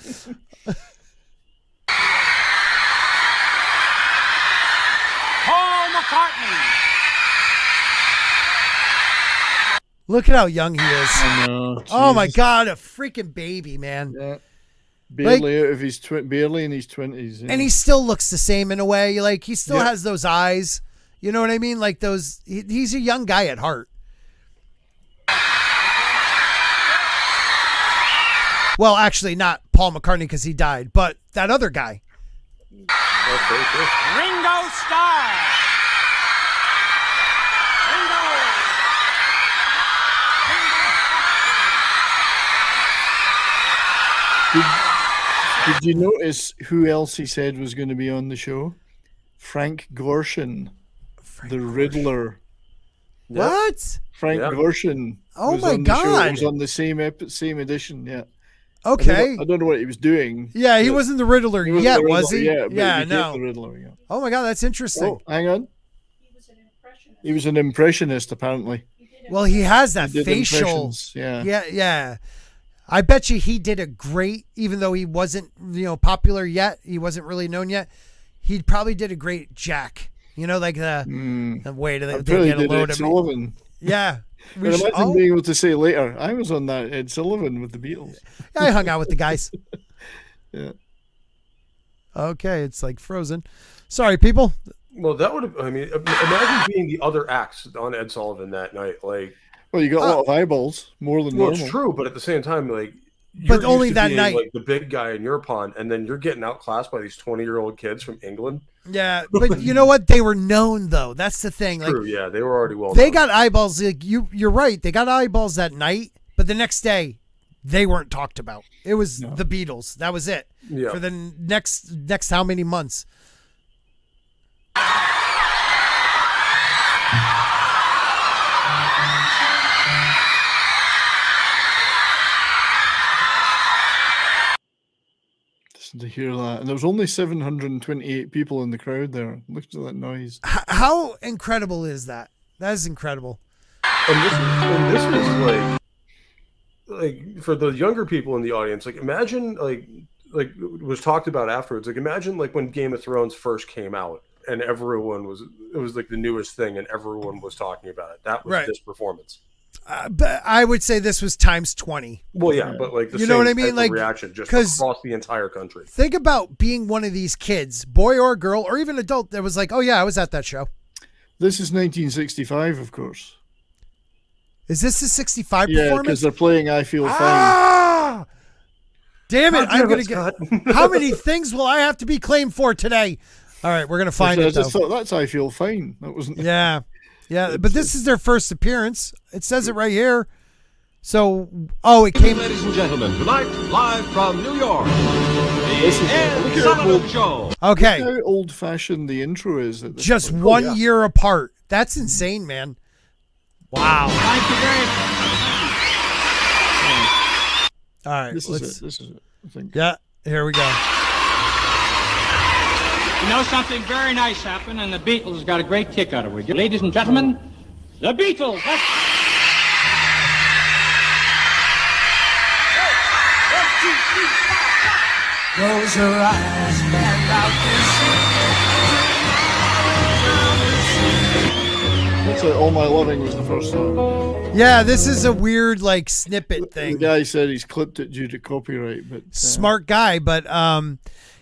Paul McCartney. Look at how young he is. I know. Oh my Jesus. God, a freaking baby, man. Yeah. Barely out of his barely in his 20s. Yeah. And he still looks the same in a way. Like he still Yeah. has those eyes. You know what I mean? Like those. He's a young guy at heart. Well, actually, not Paul McCartney because he died, but that other guy. Ringo Starr. Did you notice who else he said was going to be on the show? Frank Gorshin, the Riddler. What? Frank Gorshin. Oh was my on the show. God. He was on the same edition. Yeah. Okay. I don't know what he was doing. Yeah, he wasn't the Riddler He wasn't yet, the was Riddler he? yet, but Yeah, he became no. the Riddler, yeah. Oh my God, that's interesting. Oh, hang on. He was an impressionist, apparently. Well, he has that He did facial. impressions, yeah. Yeah. I bet you he did a great, even though he wasn't, popular yet. He wasn't really known yet. He probably did a great Jack. Like the way they Probably get a did load Ed of me. Sullivan. Yeah. But imagine being able to say later, I was on that Ed Sullivan with the Beatles. I hung out with the guys. Yeah. Okay, it's like Frozen. Sorry, people. Well, that would have. I mean, imagine being the other acts on Ed Sullivan that night. Like, well, you got a lot of eyeballs, more than normal. It's true, but at the same time, like, but only that night, like the big guy in your pond, and then you're getting outclassed by these 20-year-old kids from England. Yeah, but you know what? They were known though. That's the thing. True. Like, Yeah, they were already well. They got eyeballs. Like you're right. They got eyeballs that night, but the next day, they weren't talked about. It was the Beatles. That was it. Yeah. For the next how many months? To hear that, and there was only 728 people in the crowd there. Look at that noise. How incredible is that? That is incredible. And this is like for the younger people in the audience. Like, imagine like was talked about afterwards. Like, imagine like when Game of Thrones first came out, and it was like the newest thing, and everyone was talking about it. That was this performance. But I would say this was times 20. Well, yeah, but like the you same know what I mean, like reaction just across the entire country. Think about being one of these kids, boy or girl, or even adult, that was like, "Oh yeah, I was at that show." This is 1965, of course. Is this a 65 Yeah, performance? because they're playing "I Feel Fine." Damn it! I'm gonna Scott. get. How many things will I have to be claimed for today? All right, we're gonna find I it. just Though. thought that's "I Feel Fine." That wasn't. Yeah, but this is their first appearance. It says it right here. So, it came. Ladies and gentlemen, tonight, live from New York, the Ed Sullivan Show. Okay. Look how old-fashioned the intro is. At this Just point. 1 year apart. That's insane, man. Wow. Thank you very much. All right. This is it. I think. Yeah, here we go. You know, something very nice happened, and the Beatles got a great kick out of it. Ladies and gentlemen, the Beatles. Close your eyes and out Looks like All My Loving was the first song. Yeah, this is a weird like snippet thing. The guy said he's clipped it due to copyright, but smart guy. But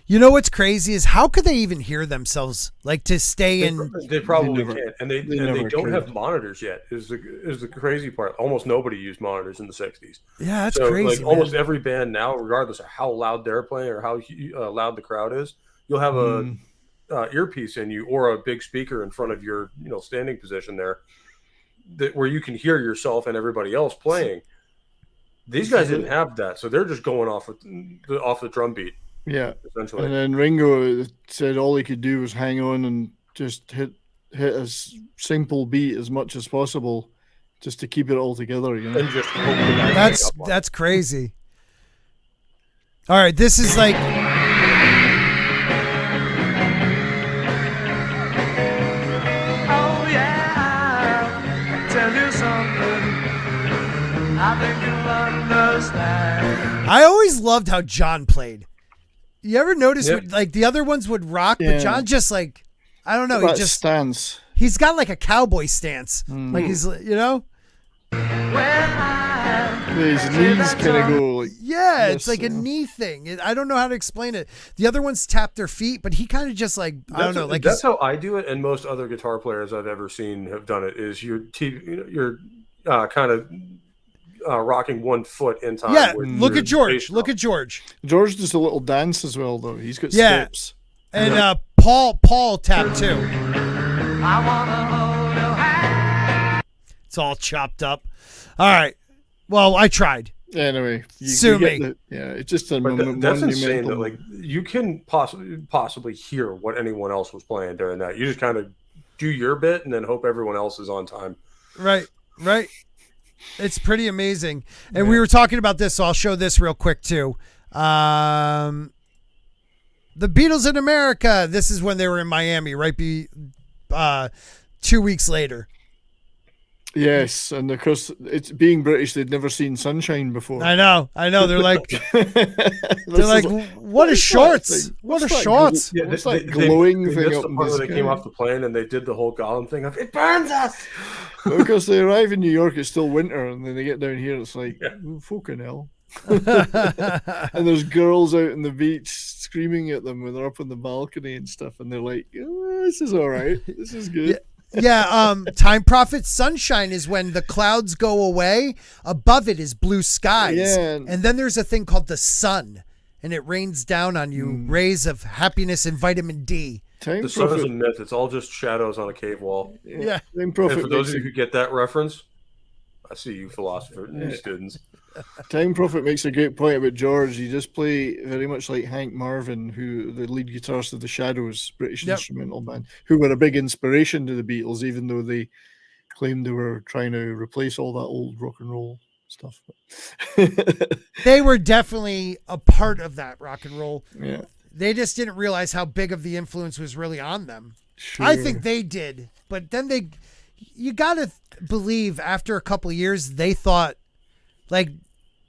you know what's crazy is how could they even hear themselves? Like to stay in. They probably can't, and they don't have monitors yet. Is the crazy part? Almost nobody used monitors in the '60s. Yeah, that's so, crazy. Like almost every band now, regardless of how loud they're playing or how loud the crowd is, you'll have a earpiece in you or a big speaker in front of your standing position there, where you can hear yourself and everybody else playing. These guys didn't have that, so they're just going off the drum beat. Yeah, essentially. And then Ringo said all he could do was hang on and just hit a simple beat as much as possible, just to keep it all together. And just hope that's crazy. All right, this is like. Oh yeah, tell you something. I think you'll understand. I always loved how John played. You ever notice like the other ones would rock, but John just like, I don't know. He just stands. He's got like a cowboy stance. Like he's, his knees kind of go like, yeah, it's like a knee thing. I don't know how to explain it. The other ones tap their feet, but he kind of just like, I don't know. Like that's how I do it. And most other guitar players I've ever seen have done it is you're kind of rocking one foot in time. Yeah, look at George. Look at George. George does a little dance as well, though. He's got steps. And Paul tapped too. I wanna hold your hand. It's all chopped up. All right. Well, I tried. Anyway, sue me. It's just a that's insane. That like you can possibly hear what anyone else was playing during that. You just kind of do your bit and then hope everyone else is on time. Right. It's pretty amazing. And we were talking about this, so I'll show this real quick too. The Beatles in America. This is when they were in Miami, right? 2 weeks later. Yes, and of course, it's being British, they'd never seen sunshine before. I know. They're like, what are shorts? What are shorts? Yeah, What's that glowing thing up in the sky? They came off the plane and they did the whole Gollum thing of it burns us. Because they arrive in New York, it's still winter, and then they get down here, it's like, fucking hell. And there's girls out on the beach screaming at them when they're up on the balcony and stuff, and they're like, this is all right. This is good. Yeah, Time Prophet Sunshine is when the clouds go away. Above it is blue skies. Yeah. And then there's a thing called the sun, and it rains down on you rays of happiness and vitamin D. The sun is a myth. It's all just shadows on a cave wall. Yeah. And for those of you who get that reference, I see you philosopher students. Time Prophet makes a great point about George. He just play very much like Hank Marvin, who the lead guitarist of the Shadows, British instrumental band, who were a big inspiration to the Beatles, even though they claimed they were trying to replace all that old rock and roll stuff. They were definitely a part of that rock and roll. Yeah. They just didn't realize how big of the influence was really on them. Sure. I think they did, but then you got to believe after a couple of years, they thought like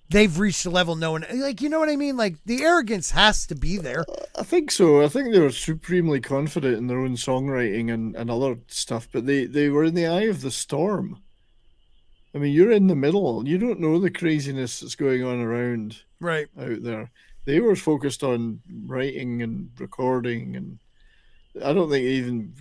they've reached a level no one, like, you know what I mean? Like the arrogance has to be there. I think so. I think they were supremely confident in their own songwriting and other stuff, but they were in the eye of the storm. I mean, you're in the middle. You don't know the craziness that's going on around out there. They were focused on writing and recording, and I don't think they even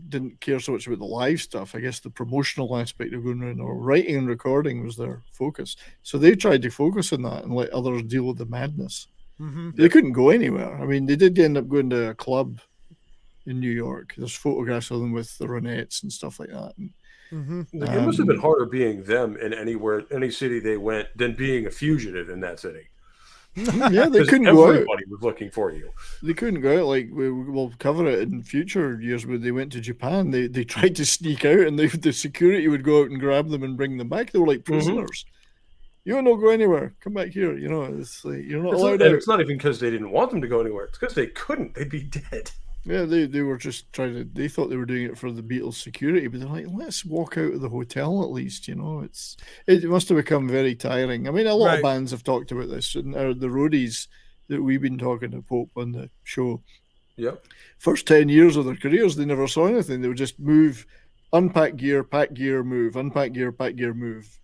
didn't care so much about the live stuff. I guess the promotional aspect of going around or writing and recording was their focus. So they tried to focus on that and let others deal with the madness. Mm-hmm. They couldn't go anywhere. I mean, they did end up going to a club in New York. There's photographs of them with the Ronettes and stuff like that. And, it must have been harder being them in any city they went than being a fugitive in that city. Yeah, they couldn't go out. Everybody was looking for you. They couldn't go out. Like we'll cover it in future years when they went to Japan. They tried to sneak out, and the security would go out and grab them and bring them back. They were like prisoners. You don't go anywhere. Come back here. You know, it's like you're not allowed out. It's not even because they didn't want them to go anywhere. It's because they couldn't. They'd be dead. Yeah, they were just trying to. They thought they were doing it for the Beatles' security, but they're like, let's walk out of the hotel at least. You know, it must have become very tiring. I mean, a lot of bands have talked about this, and the roadies that we've been talking to Pope on the show. Yep. First 10 years of their careers, they never saw anything. They would just move, unpack gear, pack gear, move, unpack gear, pack gear, move.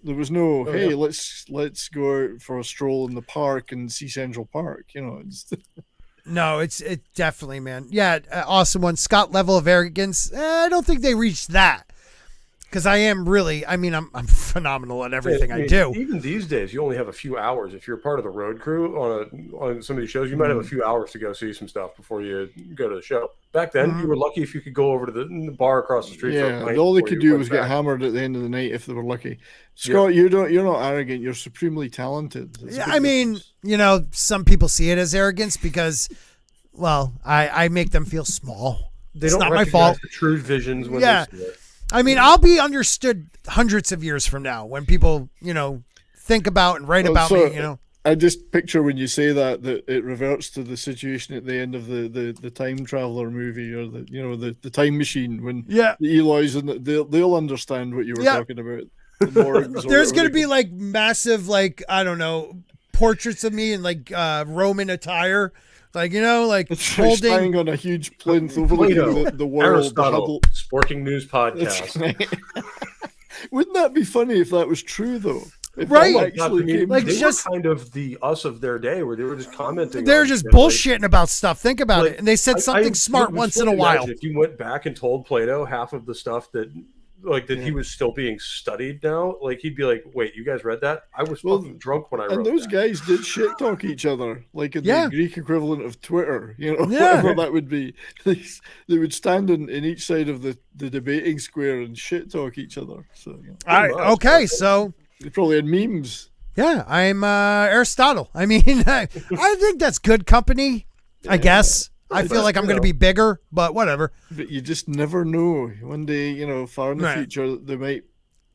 There was no, let's go out for a stroll in the park and see Central Park. You know, No, it definitely, man. Yeah, awesome one. Scott, level of arrogance. I don't think they reached that. Because I'm phenomenal at everything I do. Even these days, you only have a few hours. If you're part of the road crew on some of these shows, you might have a few hours to go see some stuff before you go to the show. Back then, you were lucky if you could go over to the bar across the street. Yeah, all they could do was get hammered at the end of the night if they were lucky. Scott, you're not arrogant. You're supremely talented. Yeah, I mean, some people see it as arrogance because, well, I make them feel small. They it's don't not my fault. The true visions when they see it. I mean, I'll be understood hundreds of years from now when people, think about and write about me, I just picture when you say that it reverts to the situation at the end of the Time Traveler movie or the Time Machine when the Eloys and they'll understand what you were talking about. The There's going to be like massive, I don't know, portraits of me in Roman attire. Holding standing on a huge plinth overlooking the world. Aristotle, Sporking News Podcast. Wouldn't that be funny if that was true, though? If right? They were kind of the us of their day, where they were just commenting. They're just bullshitting about stuff. Think about it, and they said something smart once in a while. If you went back and told Plato half of the stuff that he was still being studied now, he'd be like, "Wait, you guys read that? I was fucking drunk when I wrote that." And those guys did shit talk each other, in the Greek equivalent of Twitter, whatever that would be. They would stand in each side of the debating square and shit talk each other. So, so they probably had memes. Yeah, I'm Aristotle. I mean, I think that's good company. I guess. I feel like I'm going to be bigger, but whatever. But you just never know. One day, far in the future,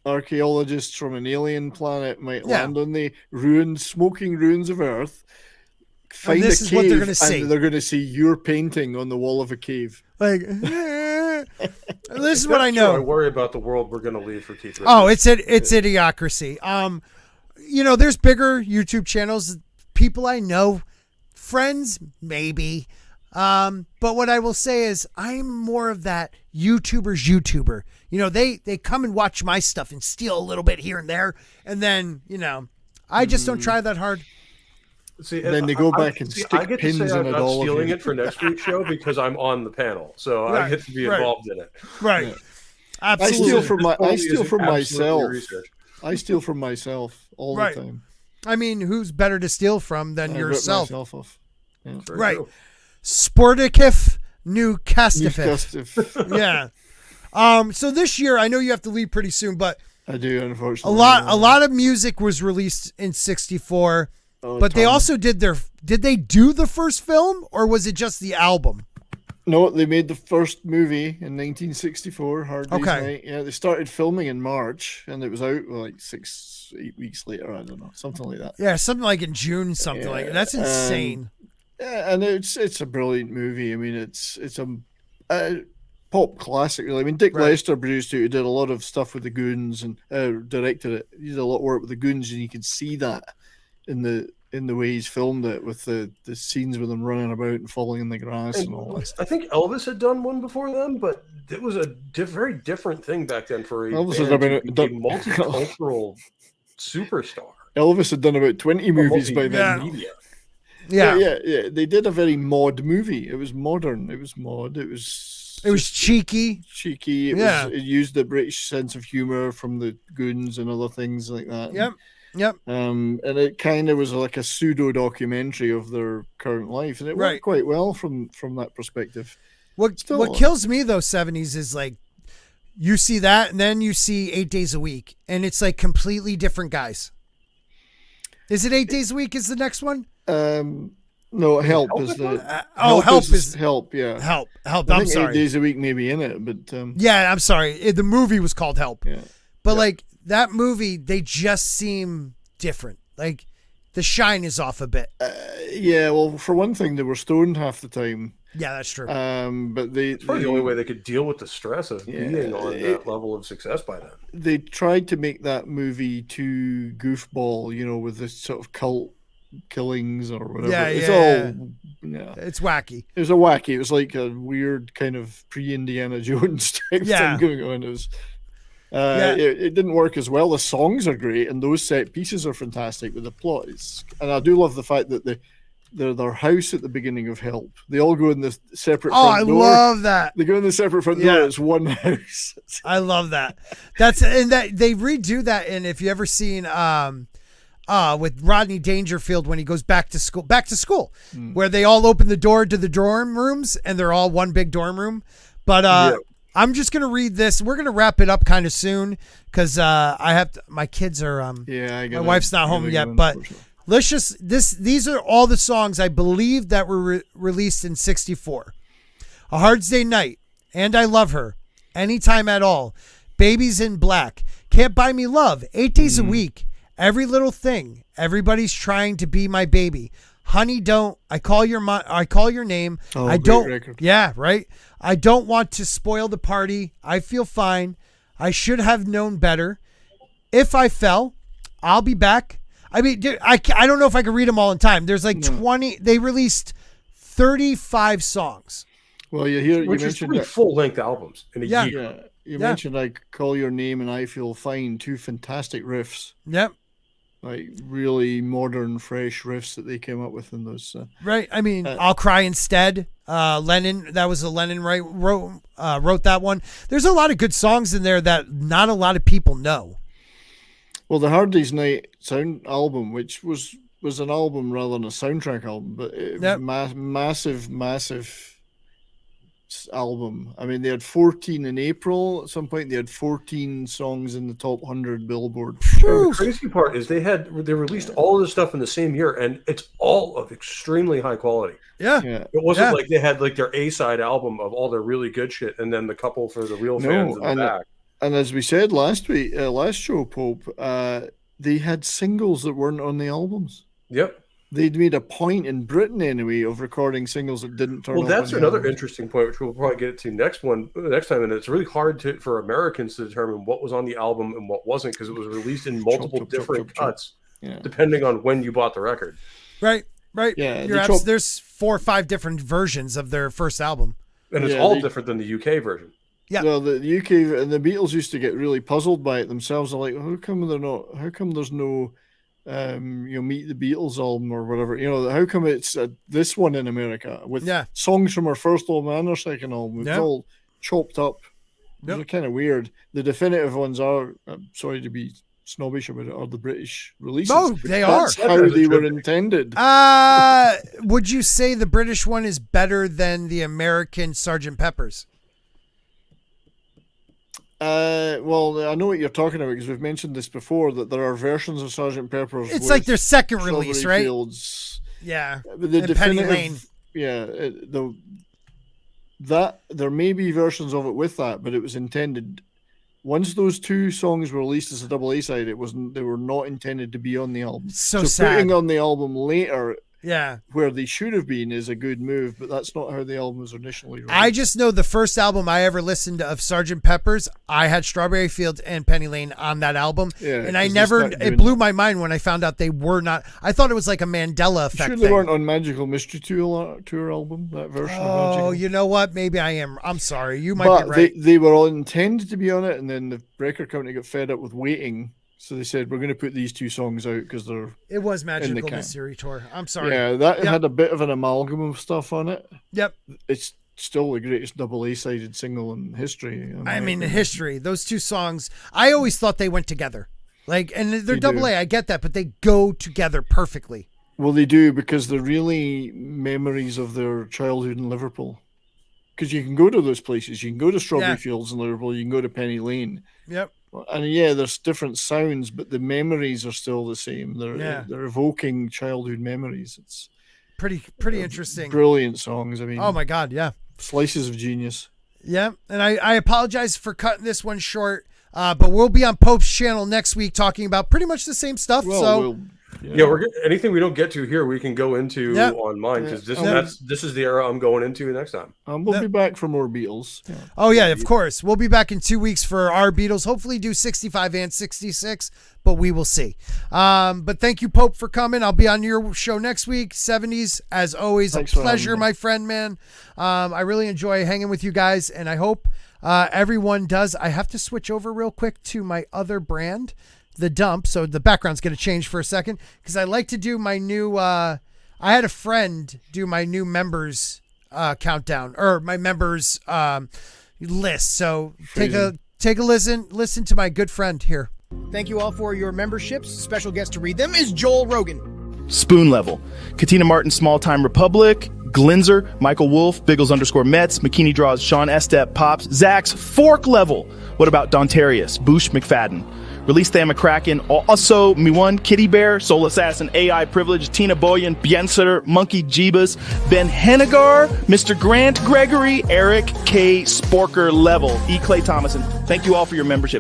archaeologists from an alien planet might land on the smoking ruins of Earth, find this a is cave, what they're gonna see. and they're going to see your painting on the wall of a cave. This is what I know. I worry about the world we're going to leave for Keith Richards. Oh, it's idiocracy. There's bigger YouTube channels, people I know, friends maybe. But what I will say is I'm more of that YouTuber's YouTuber. They come and watch my stuff and steal a little bit here and there. And then, I just don't try that hard. See, and then they go back and stick pins in it all. I'm stealing it for next week's show because I'm on the panel. So I get to be involved in it. Right. Yeah. Absolutely. I steal from myself. I steal from myself all the time. I mean, who's better to steal from than yourself? Rip myself off. Yeah. Right. Sporticif new Castifif. Yeah. So this year, I know you have to leave pretty soon, but I do, unfortunately. A lot of music was released in 64, but they also did they do the first film or was it just the album? No, they made the first movie in 1964, Hard Day's Night. Yeah, they started filming in March and it was out 6-8 weeks later. I don't know, something like that. Yeah, something like in June, something like that. That's insane. Yeah, and it's a brilliant movie. I mean, it's a pop classic, really. I mean, Dick Lester produced it. He did a lot of stuff with the Goons and directed it. He did a lot of work with the Goons, and you can see that in the way he's filmed it with the scenes with them running about and falling in the grass and all that stuff. I think Elvis had done one before them, but it was a very different thing back then for a multicultural superstar. Elvis had done about 20 movies by then. Yeah. They did a very mod movie. It was modern. It was mod. It was cheeky. It used the British sense of humor from the Goons and other things like that. Yep. And it kind of was like a pseudo documentary of their current life, and it worked quite well from that perspective. What kills me though, 70s is you see that, and then you see 8 Days a Week, and it's completely different guys. Is it 8 Days a Week? Is the next one? No, Help is the. Help. Yeah, Help. I'm sorry. 8 Days a Week maybe in it, but yeah, I'm sorry. The movie was called Help. Yeah, but that movie, they just seem different. The shine is off a bit. Yeah, well, for one thing, they were stoned half the time. Yeah, that's true. But it's probably the only way they could deal with the stress of being on that level of success by then. They tried to make that movie too goofball, with this sort of cult killings or whatever. Yeah, it's yeah. all It's wacky. It was a wacky. It was like a weird kind of pre-Indiana Jones type thing going on. It was. It didn't work as well. The songs are great, and those set pieces are fantastic. But the plot is, and I do love the fact that their house at the beginning of Help, they all go in the separate. Front door. Love that. They go in the separate front door. It's one house. I love that. That they redo that. And if you ever seen with Rodney Dangerfield when he goes back to school, where they all open the door to the dorm rooms and they're all one big dorm room. But I'm just going to read this. We're going to wrap it up kind of soon because my kids are, my wife's not home yet, but let's just, these are all the songs I believe that were released in 64. A Hard Day Night, And I Love Her, Anytime at All, Babies in Black, Can't Buy Me Love, 8 Days a Week, Every Little Thing, Everybody's Trying to Be My Baby, Honey Don't, I Call Your Name, I Don't, record. Yeah, right? I Don't Want to Spoil the Party, I Feel Fine, I Should Have Known Better, If I Fell, I'll Be Back. I mean, dude, I don't know if I can read them all in time. There's like 20, they released 35 songs. Well, you mentioned full-length albums in a year. Yeah, you mentioned I Call Your Name and I Feel Fine, two fantastic riffs. Yep. Like really modern, fresh riffs that they came up with in those. Right. I mean, I'll Cry Instead. Lennon, that was Lennon wrote that one. There's a lot of good songs in there that not a lot of people know. Well, the Hard Day's Night sound album, which was an album rather than a soundtrack album, but massive album. I mean, they had 14 in April. At some point, they had 14 songs in the top 100 Billboard. The crazy part is they released all of this stuff in the same year, and it's all of extremely high quality. Yeah. It wasn't like they had like their A-side album of all their really good shit, and then the couple for the real fans in the back. And as we said last show, Pope, they had singles that weren't on the albums. Yep. They'd made a point in Britain anyway of recording singles that didn't turn up. Well, that's another interesting point, which we'll probably get to next time. And it's really hard for Americans to determine what was on the album and what wasn't because it was released in multiple different cuts, depending on when you bought the record. Right. Yeah, there's 4 or 5 different versions of their first album, and it's all different than the UK version. Yeah. Well, the UK and the Beatles used to get really puzzled by it themselves. They're like, how come there's no Meet the Beatles album or whatever? How come it's this one in America with songs from our first album and our second album? It's all chopped up. They're kind of weird. The definitive ones are, sorry to be snobbish about it, are the British releases. Oh, they are. That's how they were intended. Would you say the British one is better than the American Sgt. Pepper's? Well, I know what you're talking about because we've mentioned this before, that there are versions of Sgt. Pepper's. It's like their second release, right? Fields. Yeah. But the Penny Lane. Yeah. There may be versions of it with that, but it was intended. Once those 2 songs were released as a double A side, they were not intended to be on the album. So sad. Putting on the album later. Yeah. Where they should have been is a good move, but that's not how the album was initially released. I just know the first album I ever listened to of Sgt. Pepper's, I had Strawberry Fields and Penny Lane on that album. Yeah, and it blew my mind when I found out they were not. I thought it was like a Mandela effect. Sure, they weren't on Magical Mystery Tour album, that version of Magical. Oh, you know what? Maybe I am. I'm sorry. You might be right. They were all intended to be on it, and then the record company got fed up with waiting. So they said, we're going to put these 2 songs out because they're It was Magical Mystery Tour. I'm sorry. Yeah, that had a bit of an amalgam of stuff on it. Yep. It's still the greatest double A-sided single in history. In history. Those 2 songs, I always thought they went together. And they're double A, I get that, but they go together perfectly. Well, they do because they're really memories of their childhood in Liverpool. Because you can go to those places. You can go to Strawberry Fields in Liverpool. You can go to Penny Lane. Yep. And there's different sounds, but the memories are still the same. They're evoking childhood memories. It's pretty interesting. Brilliant songs. I mean, oh my God, yeah. Slices of genius. Yeah, and I apologize for cutting this one short, but we'll be on Pope's channel next week talking about pretty much the same stuff. Well, Yeah, anything we don't get to here, we can go into on mine because this is the era I'm going into next time. We'll be back for more Beatles. Yeah. Oh yeah, of course. We'll be back in 2 weeks for our Beatles. Hopefully, do 65 and 66, but we will see. But thank you, Pope, for coming. I'll be on your show next week. 70s, as always, a pleasure, my friend, man. I really enjoy hanging with you guys, and I hope everyone does. I have to switch over real quick to my other brand, The Dump, so the background's going to change for a second because I like to do my new I had a friend do my new members countdown or my members list, so take a listen to my good friend here. Thank you all for your memberships. Special guest to read them is Joel Rogan. Spoon Level, Katina Martin, Small Time Republic, Glinzer, Michael Wolf, Biggles_Mets, McKinney Draws, Sean Estep, Pops, Zach's Fork Level. What about Dontarius, Boosh McFadden? Release Thama Kraken, also Miwan, Kitty Bear, Soul Assassin, AI Privilege, Tina Boyan, Biensutter, Monkey Jeebus, Ben Hennigar, MrGrantGregory, Eric K. Sporker Level, E. Clay Thomason. Thank you all for your membership.